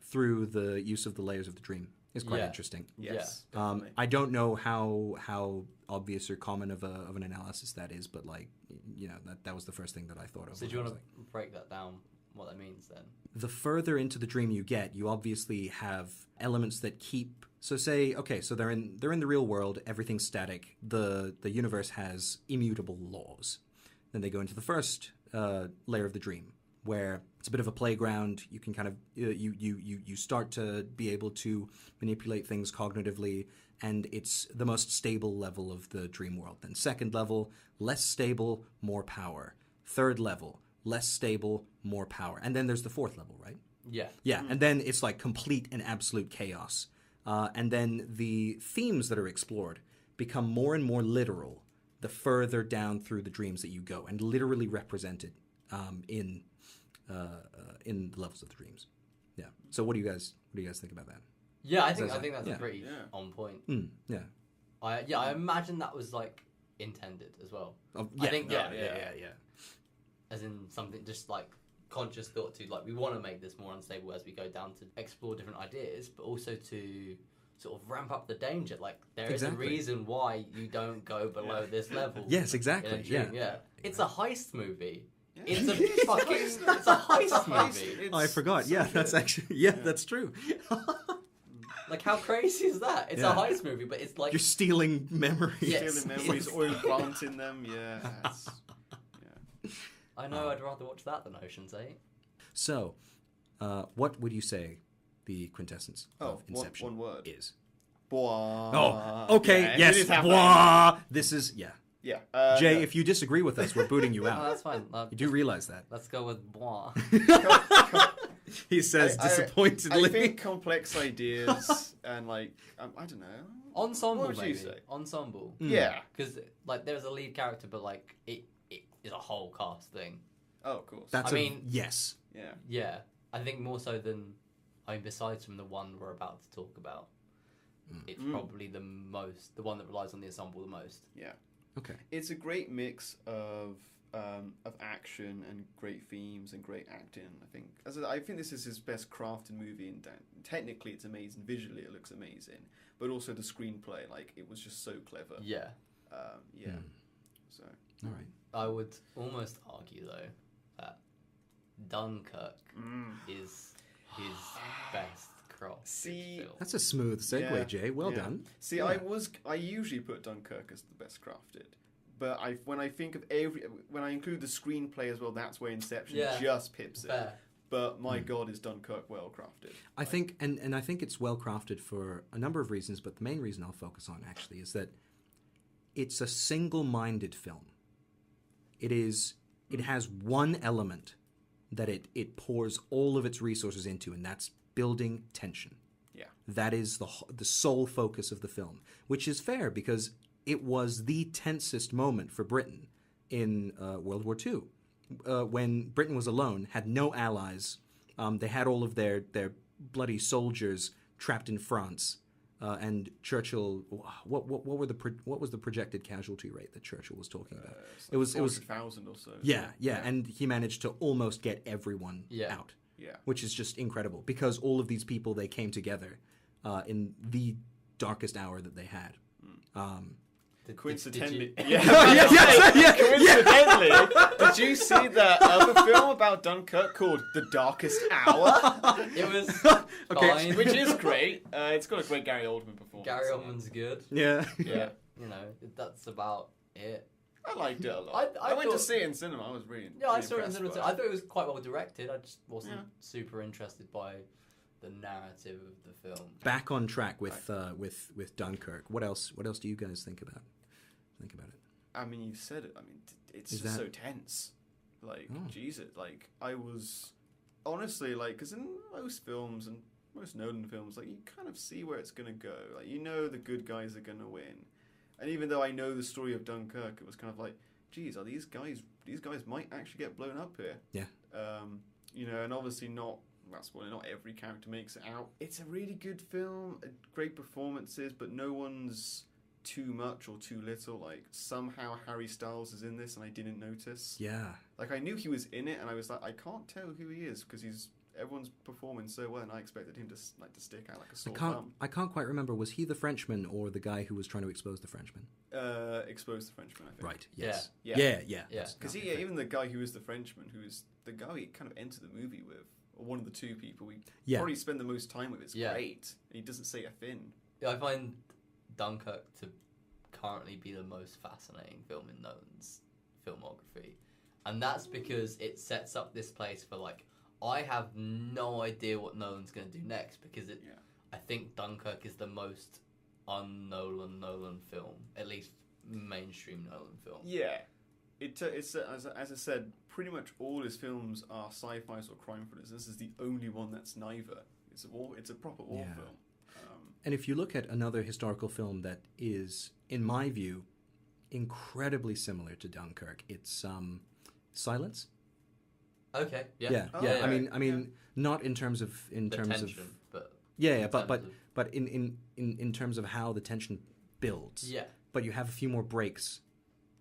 through the use of the layers of the dream is quite Yeah. interesting. Yes. Definitely. I don't know how obvious or common of an analysis that is, but like, you know, that was the first thing that I thought of. So when do you I want was to break that down? What that means then? the further into the dream you get, you obviously have elements that keep. So say, okay, so they're in the real world, everything's static. The universe has immutable laws. Then they go into the first layer of the dream, where it's a bit of a playground. You can kind of you start to be able to manipulate things cognitively, and it's the most stable level of the dream world. Then second level, less stable, more power. Third level, less stable, more power. And then there's the fourth level, right? Yeah. Yeah, and then it's like complete and absolute chaos. And then the themes that are explored become more and more literal the further down through the dreams that you go, and literally represented in the levels of the dreams. Yeah. So what do you guys think about that? Yeah, I think that's Yeah. pretty Yeah. on point. Yeah. I imagine that was like intended as well. Oh, I think yeah. as in something just like conscious thought to like we want to make this more unstable as we go down to explore different ideas, but also to sort of ramp up the danger. Like there is a reason why you don't go below this level. Yes, exactly. In a dream. Yeah. It's a heist movie. Yeah. It's a fucking it's a heist movie. I forgot. so Yeah, good. that's actually that's true. Like how crazy is that? It's Yeah. a heist movie, but it's like You're stealing memories. Yes. Stealing memories or implanting them. Yeah. I know I'd rather watch that than Ocean's 8. So, what would you say the quintessence of Inception one word. is? bwoah. Oh, okay, Yeah, yes, it is bwoah. This is, yeah. Yeah. Jay, no. if you disagree with us, we're booting you Oh, out. that's fine. You do realize that. Let's go with bwoah. He says disappointedly. I think complex ideas and like I don't know. Ensemble, What would maybe. you say? Ensemble. Yeah. Because like there's a lead character, but like it is a whole cast thing. Oh, of course. That's I mean- yes. yeah. Yeah, I think more so than besides from the one we're about to talk about, it's probably the one that relies on the ensemble the most. Yeah. Okay. It's a great mix of action and great themes and great acting. I think this is his best crafted movie, and technically it's amazing. Visually, it looks amazing, but also the screenplay, like it was just so clever. Yeah, So All right. I would almost argue though that Dunkirk is his best crafted See, film. That's a smooth segue, Yeah, Jay. Well yeah. done. See, Yeah. I usually put Dunkirk as the best crafted, but when I think of when I include the screenplay as well, that's where Inception just pips it. Fair. But my God, is Dunkirk well crafted? I think, and I think it's well crafted for a number of reasons, but the main reason I'll focus on actually is that it's a single-minded film. It has one element that it pours all of its resources into, and that's building tension. Yeah. That is the sole focus of the film, which is fair because it was the tensest moment for Britain in World War II. When Britain was alone, had no allies. They had all of their bloody soldiers trapped in France. And Churchill, what was the projected casualty rate that Churchill was talking about? It was 400,000 or so. Yeah, and he managed to almost get everyone out. Yeah. Which is just incredible because all of these people, they came together in the darkest hour that they had. Coincidentally, yeah. Coincidentally, did you see that other film about Dunkirk called The Darkest Hour? It was Okay. fine. Which is great. It's got a great Gary Oldman performance. Gary Oldman's good. Yeah. Yeah. You know, that's about it. I liked it a lot. I went to thought- see it in cinema. I was really Yeah, I really saw it in impressed cinema too. by I thought it was quite well directed. I just wasn't Yeah. super interested by the narrative of the film. Back on track with Dunkirk. What else do you guys think about it? I mean, you said it. I mean, it's Is just that- so tense. Like, Oh. Jesus. Like, I was... Honestly, like, because in most films and most Nolan films, like, you kind of see where it's going to go. Like, you know the good guys are going to win. And even though I know the story of Dunkirk, it was kind of like, geez, are these guys might actually get blown up here. Yeah. You know, and obviously not every character makes it out. It's a really good film, great performances, but no one's too much or too little. Like, somehow Harry Styles is in this and I didn't notice. Yeah. Like, I knew he was in it and I was like, I can't tell who he is because everyone's performing so well and I expected him to stick out like a sore thumb. I can't quite remember. Was he the Frenchman or the guy who was trying to expose the Frenchman? Expose the Frenchman, I think. Right. Yes. Yeah. Yeah. Yeah. Because even the guy who was the Frenchman, who is the guy we kind of entered the movie with, or one of the two people we probably spend the most time with, is great. And he doesn't say a thing. Yeah, I find Dunkirk to currently be the most fascinating film in Nolan's filmography. And that's because it sets up this place for, like, I have no idea what Nolan's going to do next because I think Dunkirk is the most un-Nolan film, at least mainstream Nolan film. Yeah. It's as I said, pretty much all his films are sci-fis or crime thrillers. This is the only one that's neither. It's a proper war film. And if you look at another historical film that is, in my view, incredibly similar to Dunkirk, it's Silence. Okay. Yeah. Yeah. Oh, yeah. yeah. I mean, not in terms of tension, but but in terms of how the tension builds. Yeah. But you have a few more breaks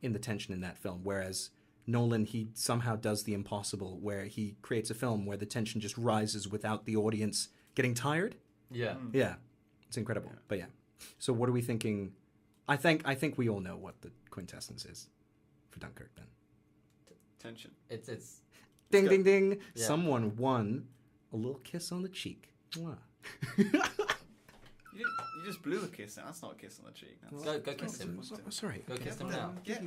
in the tension in that film, whereas Nolan, he somehow does the impossible, where he creates a film where the tension just rises without the audience getting tired. Yeah. Yeah, it's incredible. Yeah. But yeah, so what are we thinking? I think we all know what the quintessence is for Dunkirk. Then Tension. It's ding go. ding ding. Yeah. Someone won a little kiss on the cheek. Mwah. You just blew a kiss. That's not a kiss on the cheek. That's Go kiss him. Sorry. Go kiss him now. Yeah.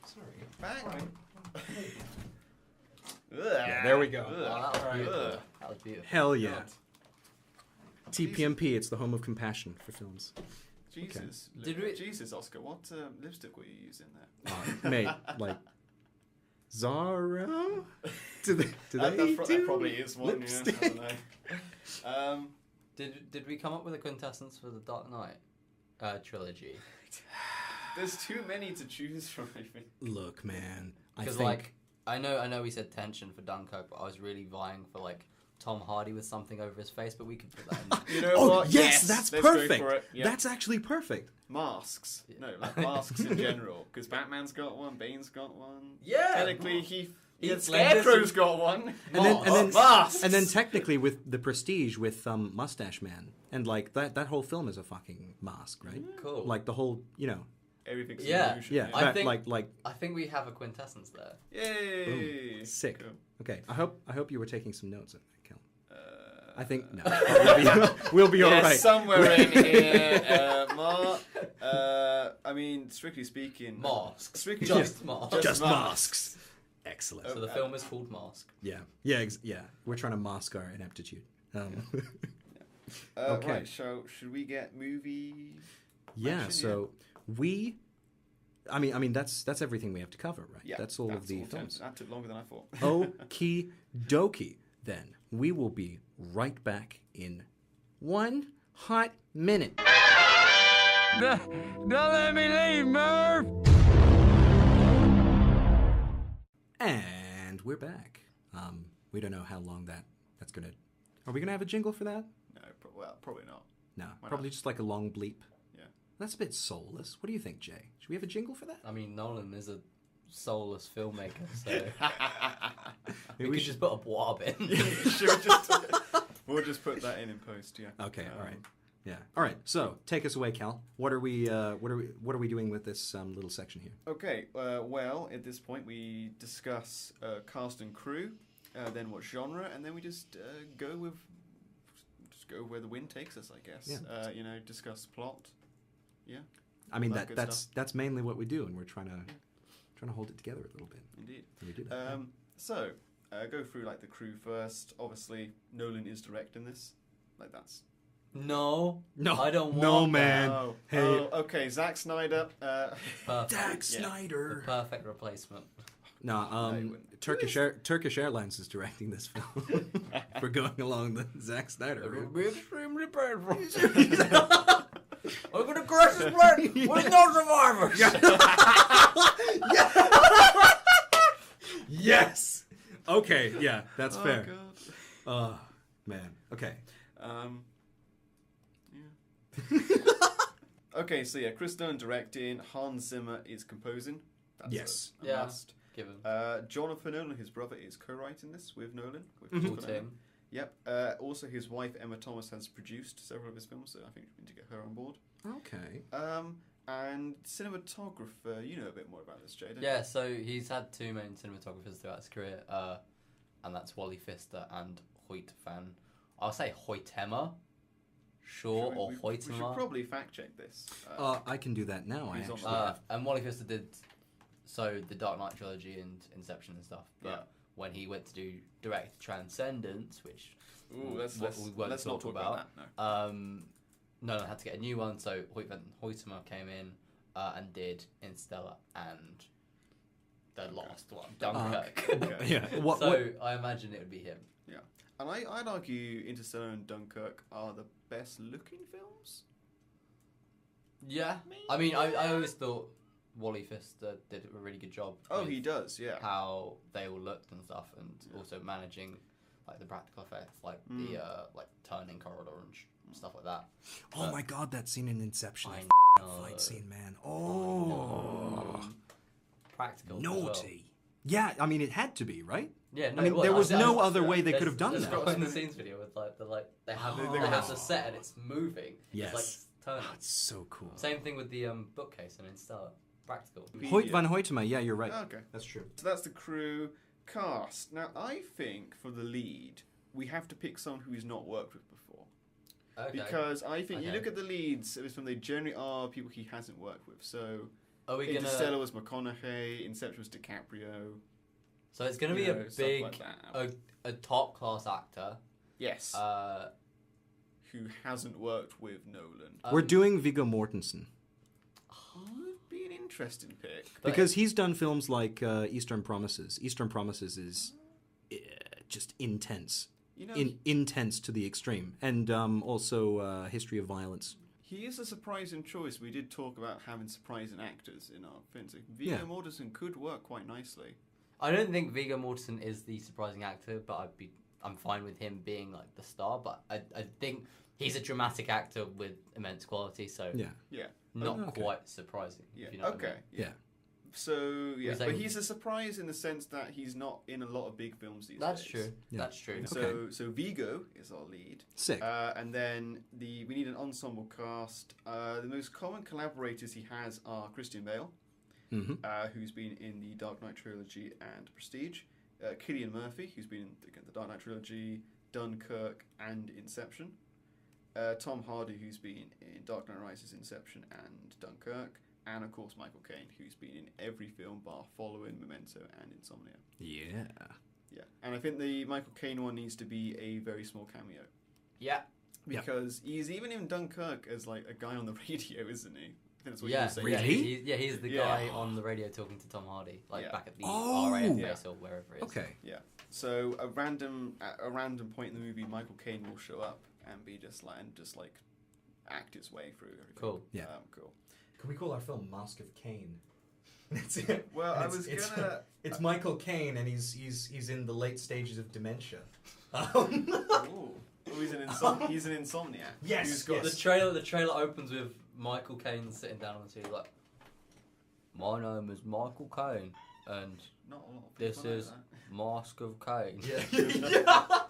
Sorry. Back. Yeah, there we go. Oh, that was beautiful. That was beautiful. Hell yeah. TPMP, it's the home of compassion for films. Jesus. Did we- Jesus, Oscar, what lipstick were you using there? Mate, like Zara? Do they That do probably is one, lipstick? yeah. I don't know. Did we come up with a quintessence for the Dark Knight trilogy? There's too many to choose from, I think. Look, man, I Because think like I know we said tension for Dunkirk, but I was really vying for like Tom Hardy with something over his face, but we could put that in. You know oh what? yes, that's let's go perfect. for it. Yeah. That's actually perfect. Masks. Yeah. No, like masks in general. Because Batman's got one, Bane's got one. Yeah. Technically, Heath Scarecrow's got one. And masks. then technically with the Prestige with Mustache Man, and like that whole film is a fucking mask, right? Cool. Like the whole, Everything's Yeah. an illusion. yeah, I but think- like I think we have a quintessence there. Yay! sick. Cool. Okay, I hope you were taking some notes at that, Kel. I think no. We'll be all Yeah, right. somewhere in here. I mean, strictly speaking, Masks. Strictly Just masks. Just masks. Excellent. So the film is called Mask. Yeah. We're trying to mask our ineptitude. Okay. Right. So, should we get movie? Yeah. mention? So I mean that's everything we have to cover, right? Yeah, that's all of the films. That took longer than I thought. Okie dokie. Then we will be right back in 1 hot minute. Don't let me leave, Murph! And we're back. We don't know how long that's gonna. Are we gonna have a jingle for that? No, probably not. No, Why probably not? just like a long bleep. Yeah. That's a bit soulless. What do you think, Jay? Should we have a jingle for that? I mean, Nolan is a soulless filmmaker, so Maybe we could just put a bwoah in. Should we just? We'll just put that in post. Yeah. Okay, all right. Yeah. All right. So take us away, Cal. What are we doing with this little section here? Okay. Well, at this point we discuss cast and crew, then what genre, and then we just go where the wind takes us, I guess. Yeah. Discuss plot. Yeah. I mean That good that's mainly what we do, and we're trying to hold it together a little bit. Indeed. And we do that. So go through like the crew first. Obviously, Nolan is directing this. Like that's. No, No, I don't want no, that. man. Oh, Hey. okay. Zack Snyder. Perfect. Zack The Snyder. perfect replacement. No, you wouldn't. Turkish Airlines is directing this film. We're going along the Zack Snyder It will route. be extremely painful. I'm gonna crash this plane with no survivors. Yes. Okay. Yeah, that's Oh, fair. God. Oh man. Okay. Yeah. Okay, so yeah, Chris Nolan directing, Hans Zimmer is composing. That's Yes. a Yeah. must. Given. Jonathan Nolan, his brother, is co-writing this with Nolan. With Cool Christopher Nolan. team. Yep. Also, his wife Emma Thomas has produced several of his films, so I think we need to get her on board. Okay. And cinematographer, you know a bit more about this, Jay, don't Yeah, so he's had two main cinematographers throughout his career, and that's Wally Pfister and Hoyt van. I'll say Hoytema, sure, or we should Hoytema. probably fact check this. I can do that now. I He's on actually the- have. And Wally Pfister did the Dark Knight trilogy and Inception and stuff. But Yeah. when he went to do direct Transcendence, which Ooh, let's we won't not talk about that. No. Nolan had to get a new one, so Hoytema came in and did Interstellar and the last one, Dunkirk. Okay. Yeah. What? So I imagine it would be him. Yeah. And I'd argue Interstellar and Dunkirk are the best looking films. Yeah, I mean, I always thought Wally Pfister did a really good job. Oh, with he does, yeah. how they all looked and stuff, and also managing like the practical effects, like the like turning corridor and stuff like that. Oh my God, that scene in Inception. I That know. fight scene, man. Oh, Practical. as naughty. Yeah, I mean it had to be, right? Yeah, no, I mean, it was. there was I- no I- other way they there's- could have done there's that. a behind the scenes video with like they have the set and it's moving. Yes. It's like turning. Oh, it's so cool. Same thing with the bookcase and Interstellar. Practical. Hoyt van Hoytema, yeah, you're right. Okay. That's true. So that's the crew cast. Now, I think for the lead, we have to pick someone who he's not worked with before. Okay. Because I think you Okay. look at the leads of this film, they generally are people he hasn't worked with. So, Are we Interstellar gonna? was McConaughey, Inception was DiCaprio. So it's gonna be you know, a stuff big, like that. a top class actor. Yes. Uh, Who hasn't worked with Nolan. We're doing Viggo Mortensen Would be an interesting pick. but- because he's done films like Eastern Promises. Eastern Promises is just intense, You know, intense to the extreme, and also History of Violence. he is a surprising choice. We did talk about having surprising actors in our films. Viggo Yeah. Mortensen could work quite nicely. I don't think Viggo Mortensen is the surprising actor, but I'm fine with him being like the star. But I think he's a dramatic actor with immense quality, so Yeah, Yeah. not Okay. quite surprising. Yeah. If you know what I Okay. mean. yeah. So yeah, Was but that- he's a surprise in the sense that he's not in a lot of big films these That's days. true. Yeah. That's true. So Vigo is our lead, Sick. and then we need an ensemble cast. The most common collaborators he has are Christian Bale, who's been in the Dark Knight trilogy and Prestige, Cillian Murphy, who's been in again, the Dark Knight trilogy, Dunkirk, and Inception. Tom Hardy, who's been in Dark Knight Rises, Inception, and Dunkirk. And of course, Michael Caine, who's been in every film bar following Memento and Insomnia. Yeah. Yeah, and I think the Michael Caine one needs to be a very small cameo Yeah. because he's even in Dunkirk as like a guy on the radio, isn't he? I think that's what you Yeah, were saying. Really? He's the Yeah. guy on the radio talking to Tom Hardy, like Yeah. back at the Oh! RAF Yeah. base or wherever it is. Okay. Yeah. So at a random point in the movie, Michael Caine will show up and be just like act his way through everything. Cool. Yeah. Cool. Can we call our film Mask of Caine? Well, I was gonna. It's Michael Caine, and he's in the late stages of dementia. Ooh. Oh, he's an insomniac. Yes, Who's got yes. The trailer opens with Michael Caine sitting down on the TV like, "My name is Michael Caine, and Not a lot of people this know is that. Mask of Caine." Yeah.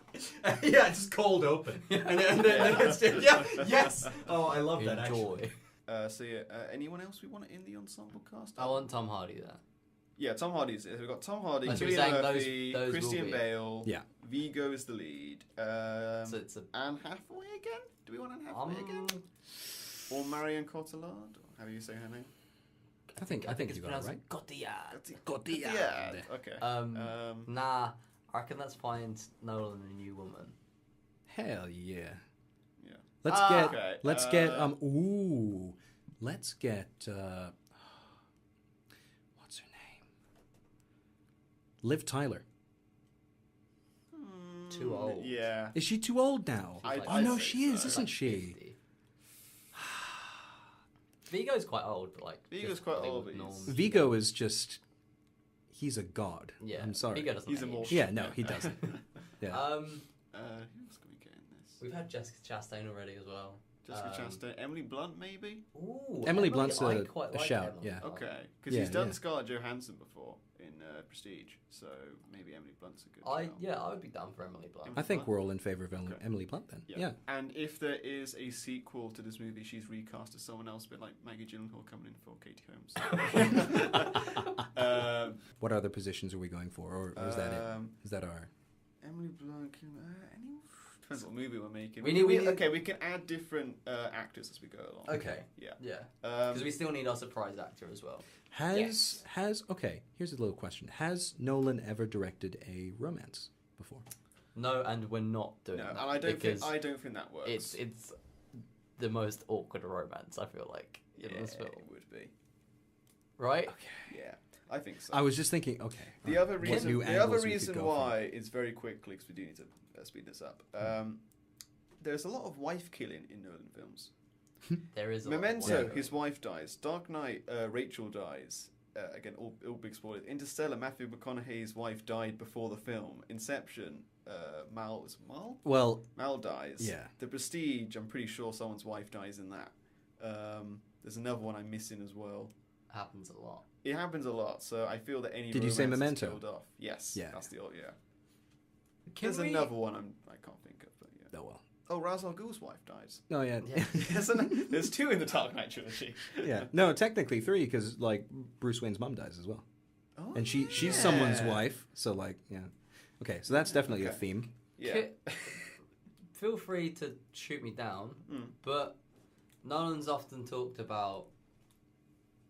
Yeah, just cold open. And then it's just, yes. Oh, I love that. Enjoy. Actually. Anyone else we want in the ensemble cast? I want Tom Hardy there. Yeah, Tom Hardy's. We've got Tom Hardy, Oh, so Cillian you're saying Murphy, those will Christian be- Bale. Yeah. Vigo is the lead. So it's a Anne Hathaway again? Do we want Anne Hathaway again? Or Marion Cotillard? Or how do you say her name? I think it's you got it pronounced right. Cotillard. Yeah. Okay. Nah, I reckon let's find Nolan a new woman. Hell yeah. Yeah. Let's Okay, let's get what's her name? Liv Tyler. Too old. Yeah. Is she too old now? I- Oh no, I'd she say is, so. isn't Like she? 50. Vigo's quite old, but like Vigo's just quite play old, with but he's- norms. Vigo is just he's a god. Yeah, I'm sorry. Vigo doesn't He's age. immortal. Yeah, no, he doesn't. Yeah. Who else can we get in this? We've had Jessica Chastain already as well. Jessica Chastain. Emily Blunt, maybe? Ooh, Emily Blunt's I a quite shout, Emily yeah. Blunt. Okay. Because Yeah, he's done yeah. Scarlett Johansson before in Prestige. So maybe Emily Blunt's a good shout. I would be down for Emily Blunt. I think we're all in favor of Emily Blunt then. Yeah. And if there is a sequel to this movie, she's recast as someone else, a bit like Maggie Gyllenhaal coming in for Katie Holmes. What other positions are we going for, or is that it? Is that our? Emily Blunt. Depends what movie we're making. We need- Okay, we can add different actors as we go along. Okay. Yeah. Yeah. Because we still need our surprise actor as well. Has okay? Here's a little question: has Nolan ever directed a romance before? No, and we're not doing No, that. and I don't because think that works. it's the most awkward romance. I feel like in this film, it would be. right? Yeah, I think so. I was just thinking. Okay. The all other right, what new reason, the other angles we could reason go why is very quickly, because we do need to speed this up. There's a lot of wife killing in Nolan films. There is a lot of Memento, work. his wife dies. Dark Knight, Rachel dies. Again, all big spoilers. Interstellar, Matthew McConaughey's wife died before the film. Inception, Mal from. Well, dies. Yeah. The Prestige, I'm pretty sure someone's wife dies in that. There's another one I'm missing as well. Happens a lot. It happens a lot, so I feel that any Did you say romance is Memento? killed off. Yes, Yeah. that's the yeah. Can There's we- another one I can't think of, but yeah. oh well. Oh, Ra's al Ghul's wife dies. No, yeah. Yeah. There's two in the Dark Knight trilogy. Yeah. No, technically 3 because like Bruce Wayne's mum dies as well, Oh, and she's yeah. someone's wife. So like, yeah. Okay, so that's definitely a okay. theme. Yeah. Feel free to shoot me down, Mm. but Nolan's often talked about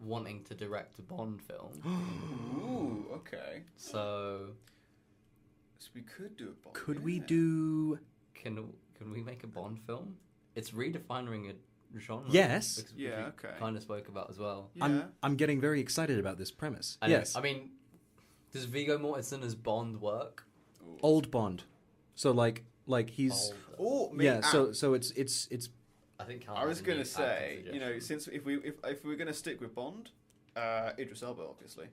wanting to direct a Bond film. Ooh, okay. So So we could do a Bond. Could we yeah. do? can we make a Bond film? It's redefining a genre. Yes. which Yeah, we okay. kind of spoke about as well. Yeah. I'm getting very excited about this premise. And yes. I mean, does Viggo Mortensen as Bond work? Ooh. Old Bond. So like he's Oh, yeah. So it's I think I was going gonna say, you know, since if we're gonna stick with Bond, Idris Elba, obviously.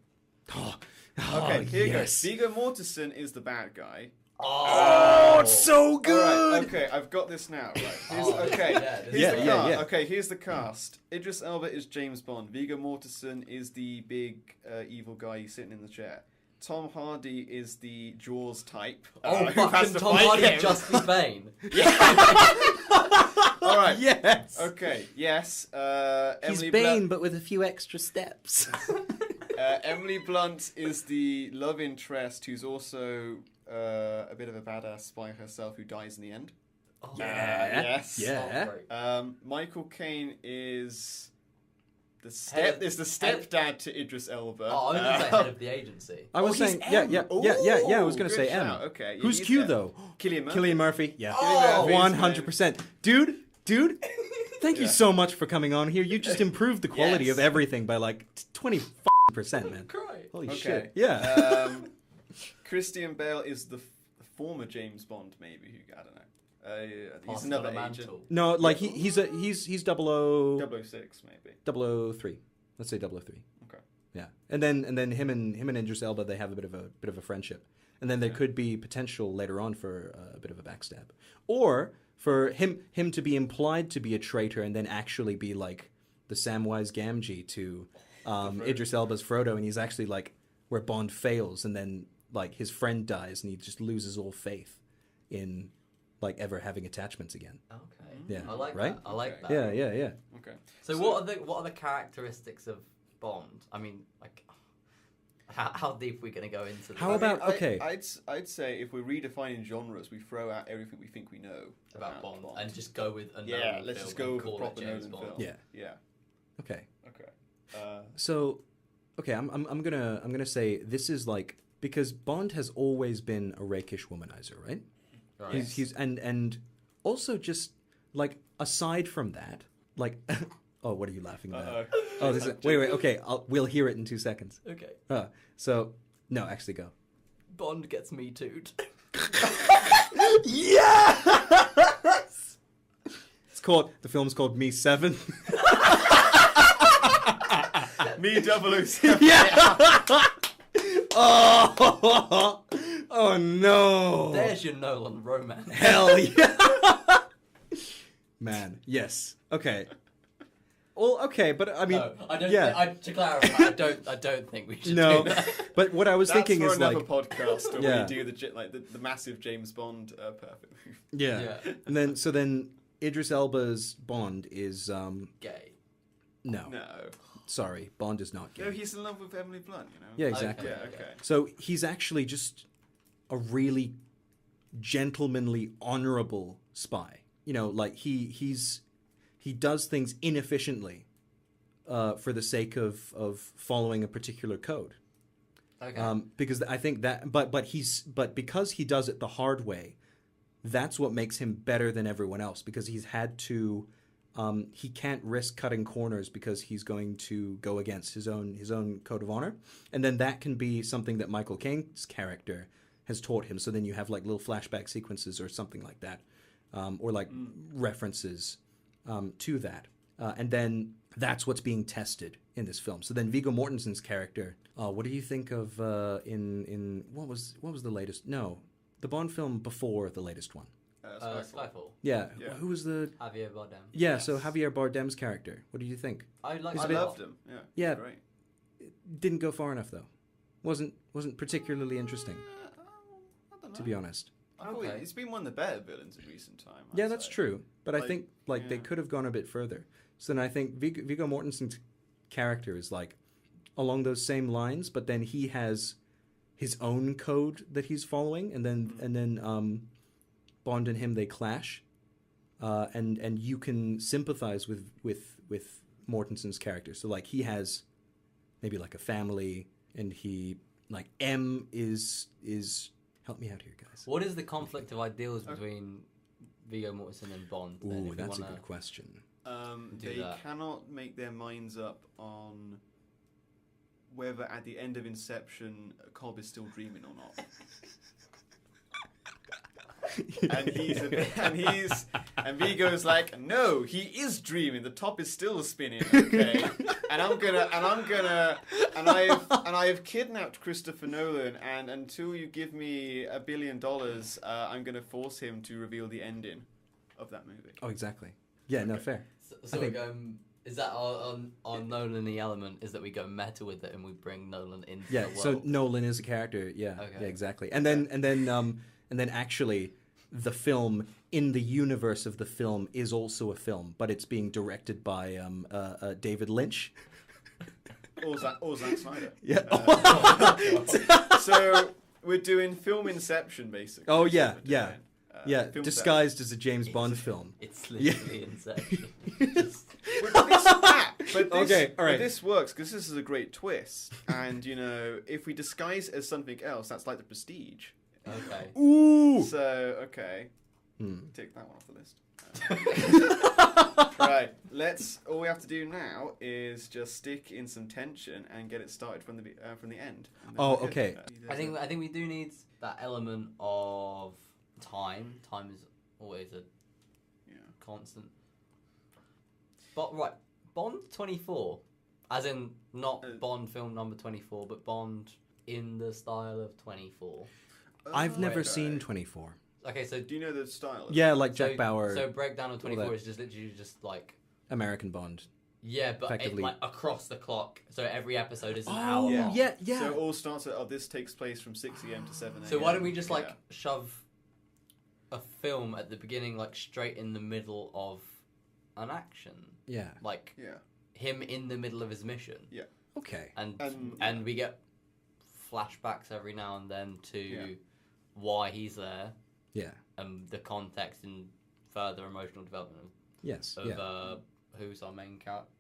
Okay, here yes. goes. Viggo Mortensen is the bad guy. Oh, it's so good. All right, okay, I've got this now. Right. Here's, Oh, okay, yeah, here's yeah, the yeah, cast. yeah. Okay, here's the cast. Idris Elba is James Bond. Viggo Mortensen is the big evil guy who's sitting in the chair. Tom Hardy is the Jaws type. Oh, who has fucking to Tom fight Hardy him. just be Bane. All right. Yes. Okay. Yes. He's Emily Bane, but with a few extra steps. Emily Blunt is the love interest, who's also a bit of a badass by herself, who dies in the end. Oh, Yes. Yeah. Oh, great. Michael Caine is the Head- stepdad to Idris Elba. Oh, I was going to say head of the agency. I was he's saying, M. yeah. I was going to Good say M. shout. Okay. Who's he's Q M. though? Cillian Murphy. Killian Murphy. Yeah. Oh, Cillian Murphy's 100%. Dude. Thank you Yeah. so much for coming on here. You just improved the quality Yes. of everything by like 20%, man. Cry. Holy Okay. shit. Yeah. Christian Bale is the former James Bond, maybe. I don't know. He's Pass another on a agent. mantle. No, like he's 00 006, maybe. 003. Let's say 003. Okay. Yeah. And then him and Idris Elba, they have a bit of a friendship. And then there could be potential later on for a bit of a backstab. Or for him to be implied to be a traitor and then actually be like the Samwise Gamgee to Idris Elba's Frodo, and he's actually like where Bond fails and then like his friend dies and he just loses all faith. in like ever having attachments again. Okay. Yeah. I like Right? that. I like that. Yeah. Okay. So what are the characteristics of Bond? I mean, like, how deep are we going to go into this? How about okay? I'd say if we're redefining genres, we throw out everything we think we know about Bond and just go with a Nolan yeah, let's film just go and with a call proper it James Nolan Bond. film. Yeah. Yeah. Okay. Okay. So, okay, I'm gonna say this is like because Bond has always been a rakish womanizer, right? Right. He's and also just like aside from that, like oh, what are you laughing about? Oh, this is wait. Okay, we'll hear it in 2 seconds. Okay. So no, actually go. Bond gets me too'd. Yes. The film's called Me 7. Me 007. Yeah. Oh no. There's your Nolan romance. Hell yeah. Man, yes. Okay. Well, okay, but I mean, No, I don't. yeah. To clarify, I don't think we should No, do that. but what I was That's thinking for is another like, podcast where Yeah. we do the massive James Bond perfect move. yeah. Yeah. And then Idris Elba's Bond is Gay. no. No. Sorry, Bond is not gay. No, he's in love with Emily Blunt, you know? Yeah, exactly. Yeah, okay. So he's actually just a really gentlemanly, honorable spy. You know, like he does things inefficiently for the sake of following a particular code. Okay. Because I think that, but because he does it the hard way, that's what makes him better than everyone else. Because he's had to, he can't risk cutting corners because he's going to go against his own code of honor, and then that can be something that Michael Caine's character has taught him. So then you have like little flashback sequences or something like that, or like references to that, and then that's what's being tested in this film. So then Viggo Mortensen's character, what do you think of in what was the latest? No, the Bond film before the latest one. Skyfall. Yeah. Yeah. Who was the? Javier Bardem. Yeah. Yes. So Javier Bardem's character. What do you think? I like. I loved him. Yeah. Yeah. Great. Didn't go far enough though. Wasn't particularly interesting, I don't know. to be honest. I thought Okay. It's been one of the better villains in recent time. Yeah, that's true. But I Like, think like they yeah. could have gone a bit further. So then I think Viggo Mortensen's character is like along those same lines, but then he has his own code that he's following, and then Bond and him, they clash, and you can sympathize with Mortensen's character. So like he has maybe like a family, and he like M is help me out here, guys. What is the conflict of ideals between Viggo Mortensen and Bond? then, Ooh, if we that's a wanna- good question. do They that? cannot make their minds up on whether at the end of Inception Cobb is still dreaming or not. and Vigo's like, no, he is dreaming. The top is still spinning. Okay, and I've kidnapped Christopher Nolan, and until you give me $1 billion, I'm gonna force him to reveal the ending of that movie. Oh, exactly. Yeah, no, fair. So I we think- go. Is that our Nolan-y element? Is that we go meta with it and we bring Nolan into Yeah, the world? so Nolan is a character. Yeah, Okay. yeah, exactly. And then actually, the film in the universe of the film is also a film, but it's being directed by David Lynch. Or Zack Snyder. Yeah. So we're doing film Inception, basically. Oh, is yeah, what we're yeah. doing. Yeah, film disguised as a James Bond film. It's literally Inception. Just- Okay, all right. But this works because this is a great twist, and you know, if we disguise it as something else, that's like The Prestige. okay. Ooh. So okay, Hmm. take that one off the list. Right, all we have to do now is just stick in some tension and get it started from the end. And then Oh, we're good. okay. I think we do need that element of time. Time is always a Yeah. constant. But right, Bond 24, as in not Bond film number 24, but Bond in the style of 24. I've never Okay. seen 24. Okay, so Do you know the style? Yeah, like so, Jack Bauer, So breakdown of 24 that. is just literally just like American Bond. yeah, but Effectively. like across the clock. So every episode is an Oh, hour Yeah. long. yeah. So it all starts at this takes place from 6 a.m. to 7 a.m. So why don't we just like Yeah. shove a film at the beginning, like straight in the middle of an action. Yeah. Like Yeah. him in the middle of his mission. Yeah. Okay. And we get flashbacks every now and then to why he's there. Yeah. And the context and further emotional development Yes. of who's our main character?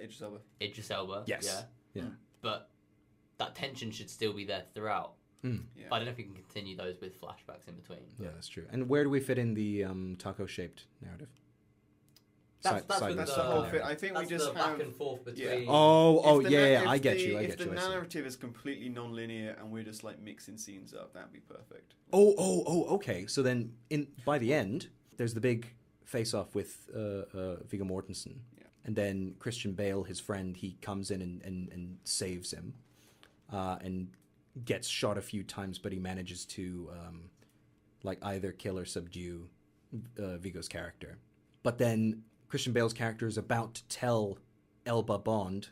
Idris Elba. Idris Elba. Yes. Yeah. Yeah. But that tension should still be there throughout. Mm. Yeah. I don't know if we can continue those with flashbacks in between. Yeah, that's true. And where do we fit in the taco-shaped narrative? That's That's the whole thing. I think that's we just the have back and forth between. I get you. If the narrative is completely non-linear and we're just like mixing scenes up, that'd be perfect. Okay. So then, by the end, there's the big face-off with Viggo Mortensen, and then Christian Bale, his friend, he comes in and saves him, and gets shot a few times, but he manages to like either kill or subdue Viggo's character. But then Christian Bale's character is about to tell Elba Bond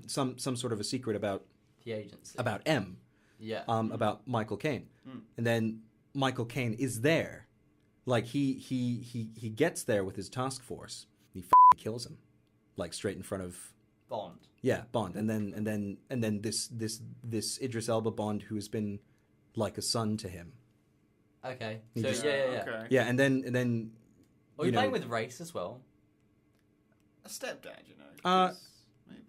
some sort of a secret about the agency. About M. Yeah. About Michael Caine. And then Michael Caine is there. Like he gets there with his task force. He kills him. Like straight in front of Bond. Yeah, Bond. And then this Idris Elba Bond who has been like a son to him. Okay. He So just- yeah. Okay. Yeah, and then Are you playing with race as well? A stepdad, you know.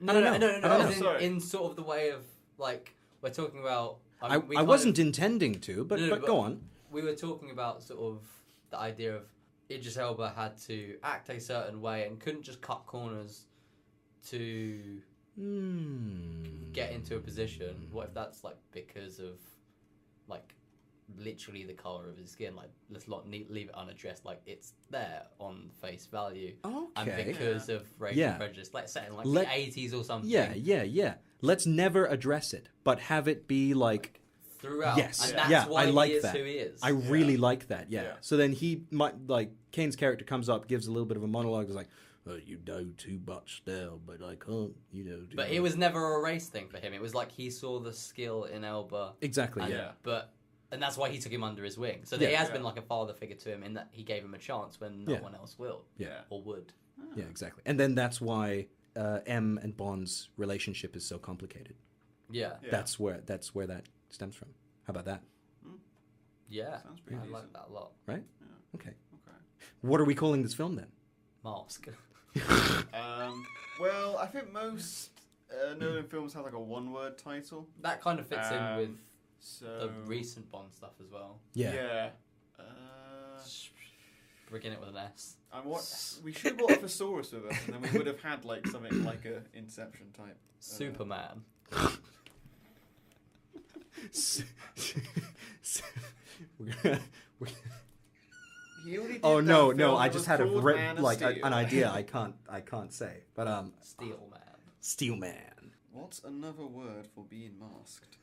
Maybe. No. As in sort of the way of like we're talking about. I we kind wasn't of- intending to, but No, go on. We were talking about sort of the idea of Idris Elba had to act a certain way and couldn't just cut corners to get into a position. What if that's like because of like literally the color of his skin? Like let's not leave it unaddressed. Like it's there on face value, and Okay. because of racial Yeah. prejudice, let's say in like Let- the 80s or something. Yeah. Let's never address it, but have it be like throughout. yes, and that's yeah, why I like he is that. who he is. I really like that. Yeah. Yeah. So then he might like Kane's character comes up, gives a little bit of a monologue. Is like, oh, you know too much still, but I can't, do But it was never a race thing for him. It was like he saw the skill in Elba. exactly. And, Yeah. And that's why he took him under his wing. So Yeah. he has Yeah. been like a father figure to him in that he gave him a chance when no Yeah. one else will. Yeah. Or would. Yeah, exactly. And then that's why M and Bond's relationship is so complicated. Yeah. Yeah. That's where that stems from. How about that? Yeah. Sounds pretty I decent. like that a lot. Right? Yeah. Okay. Okay. What are we calling this film then? Mask. Well, I think most Nolan films have like a one-word title. That kind of fits in with So the recent Bond stuff as well. Yeah. Begin it with an S. And what we should have brought a thesaurus with us, and then we would have had like something like a Inception type. Superman. He already did Oh that no, film no! I that just was had a called Man of Steel. an idea. I can't say. But Steel Man. Steel Man. What's another word for being masked?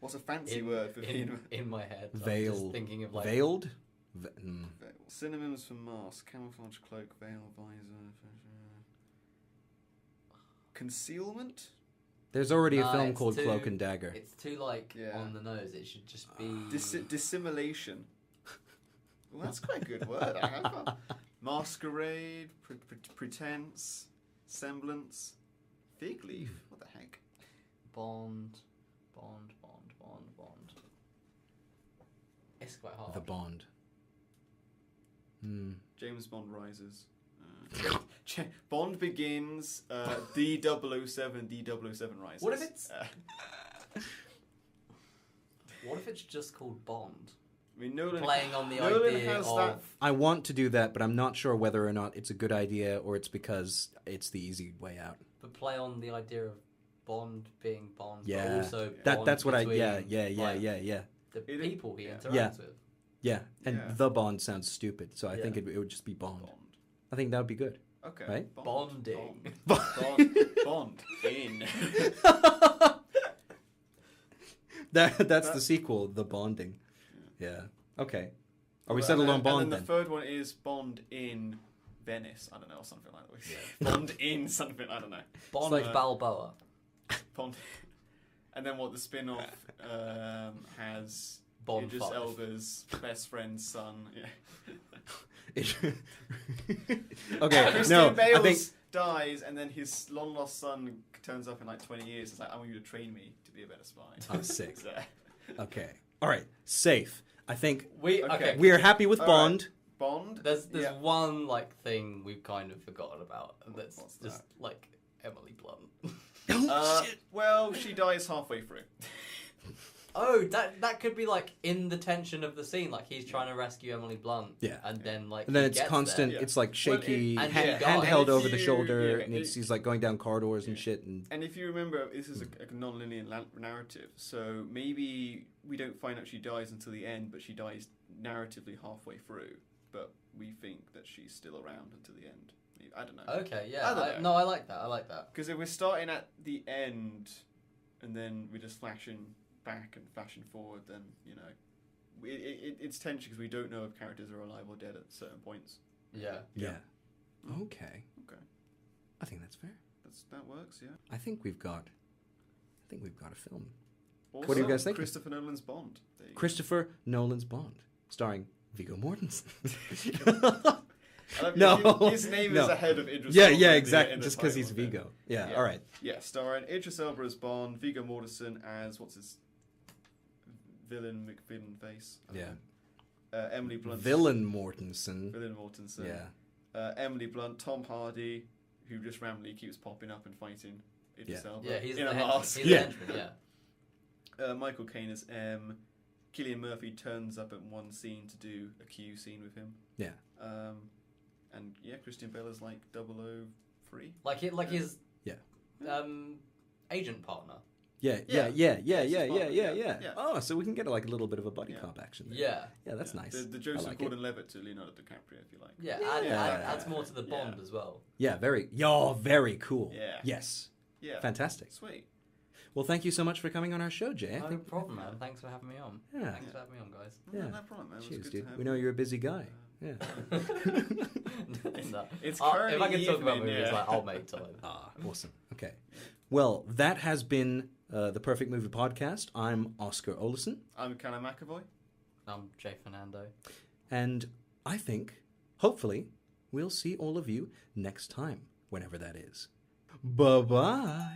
What's a fancy word for being in my head. I'm Veil. just thinking of like Veiled. Synonyms for mask: camouflage, cloak, veil, visor, concealment. There's already a Nah, film it's called too- Cloak and Dagger. It's too like Yeah. on the nose. It should just be Dissimulation. Well, that's quite a good word. I have masquerade, pretense, semblance, fig leaf. What the heck? Bond. It's quite hard. The Bond. James Bond rises. Bond begins. D007. D007 rises. What if it's? What if it's just called Bond? I mean, Nolan Playing on the Nolan idea has of that. I want to do that, but I'm not sure whether or not it's a good idea or it's because it's the easy way out. but play on the idea of Bond being Bond, Yeah. but also That's Bond what I. between, Yeah. like, the It- people he yeah. interacts with. Yeah, and Yeah. the Bond sounds stupid, so I think Yeah. it would just be Bond. Bond. I think that would be good. Okay. Right? Bonding. Bond in. That's the sequel, The Bonding. Yeah. Okay. Are we settled on Bond And then then? the third one is Bond in Venice. I don't know, or something like that. Bond in something. I don't know. Bond It's like- Balboa. Bond. And then what the spin-off has Bond Idris 5. Elba's best friend's son. Yeah. Okay, Christian no, Bale I think dies, and then his long lost son turns up in like 20 years. It's like, I want you to train me to be a better spy. sick. So, Okay, all right, safe. I think Okay. we are happy with All Bond. Bond. There's Yeah. one like thing we've kind of forgotten about, and that's What's just like Emily Blunt. Oh, shit. Well, she dies halfway through. Oh, that could be like in the tension of the scene, like he's trying to rescue Emily Blunt. Yeah. And then like And then he it's gets constant. Yeah. It's like shaky, and hand, he handheld dies. over the You- shoulder, yeah, and he's like going down corridors and shit. And And if you remember, this is a non-linear narrative, so maybe we don't find out she dies until the end, but she dies narratively halfway through. But we think that she's still around until the end. I don't know. Okay, yeah. I don't know. No, I like that. I like that. Because if we're starting at the end, and then we're just flashing back and flashing forward, then, you know, it's tension because we don't know if characters are alive or dead at certain points. Yeah. yeah. Okay. Okay. I think that's fair. That works, yeah. I think we've got a film. Also, What do you guys think? Christopher Nolan's Bond. There you go. Christopher Nolan's Bond, starring Viggo Mortensen. I love No, his name no. is ahead of Idris Yeah, Elba yeah, in exactly. the Just because he's title, Viggo. Yeah, Yeah. all right. Yeah, starring Idris Elba as Bond, Viggo Mortensen as what's his villain McVillain face. I don't Yeah. know. Emily Blunt. Villain Mortensen. Villain Mortensen. Yeah. Emily Blunt, Tom Hardy, who just randomly keeps popping up and fighting Idris Yeah. Elba Yeah, he's in the a henchman. mask. He's Yeah. the henchman, yeah. Michael Caine as M. Cillian Murphy turns up at one scene to do a Q scene with him. Yeah. And yeah, Christian Bale is like 003. Like his Yeah. agent partner. Yeah. Yeah. Yeah. Oh, so we can get like a little bit of a buddy Yeah. cop action there. Yeah. Yeah, that's nice. The I Joseph like it. Gordon-Levitt to Leonardo DiCaprio, if you like. Yeah, Yeah. adds more to the Bond Yeah. as well. Yeah, very cool. Yeah. Yes. Yeah. Fantastic. Sweet. Well, thank you so much for coming on our show, Jay. I No think problem, man. Thanks for having me on. Yeah. Thanks for having me on, guys. Yeah. No problem, man. It was Cheers, good dude. to have We know you. you're a busy guy. Yeah. No. It's If I currently can talk about evening, movies, yeah. like, I'll make time. Ah, awesome. Okay. Well, that has been the Perfect Movie Podcast. I'm Oscar Olesen, I'm Callum McAvoy. I'm Jay Fernando. and I think, hopefully, we'll see all of you next time, whenever that is. Bye-bye.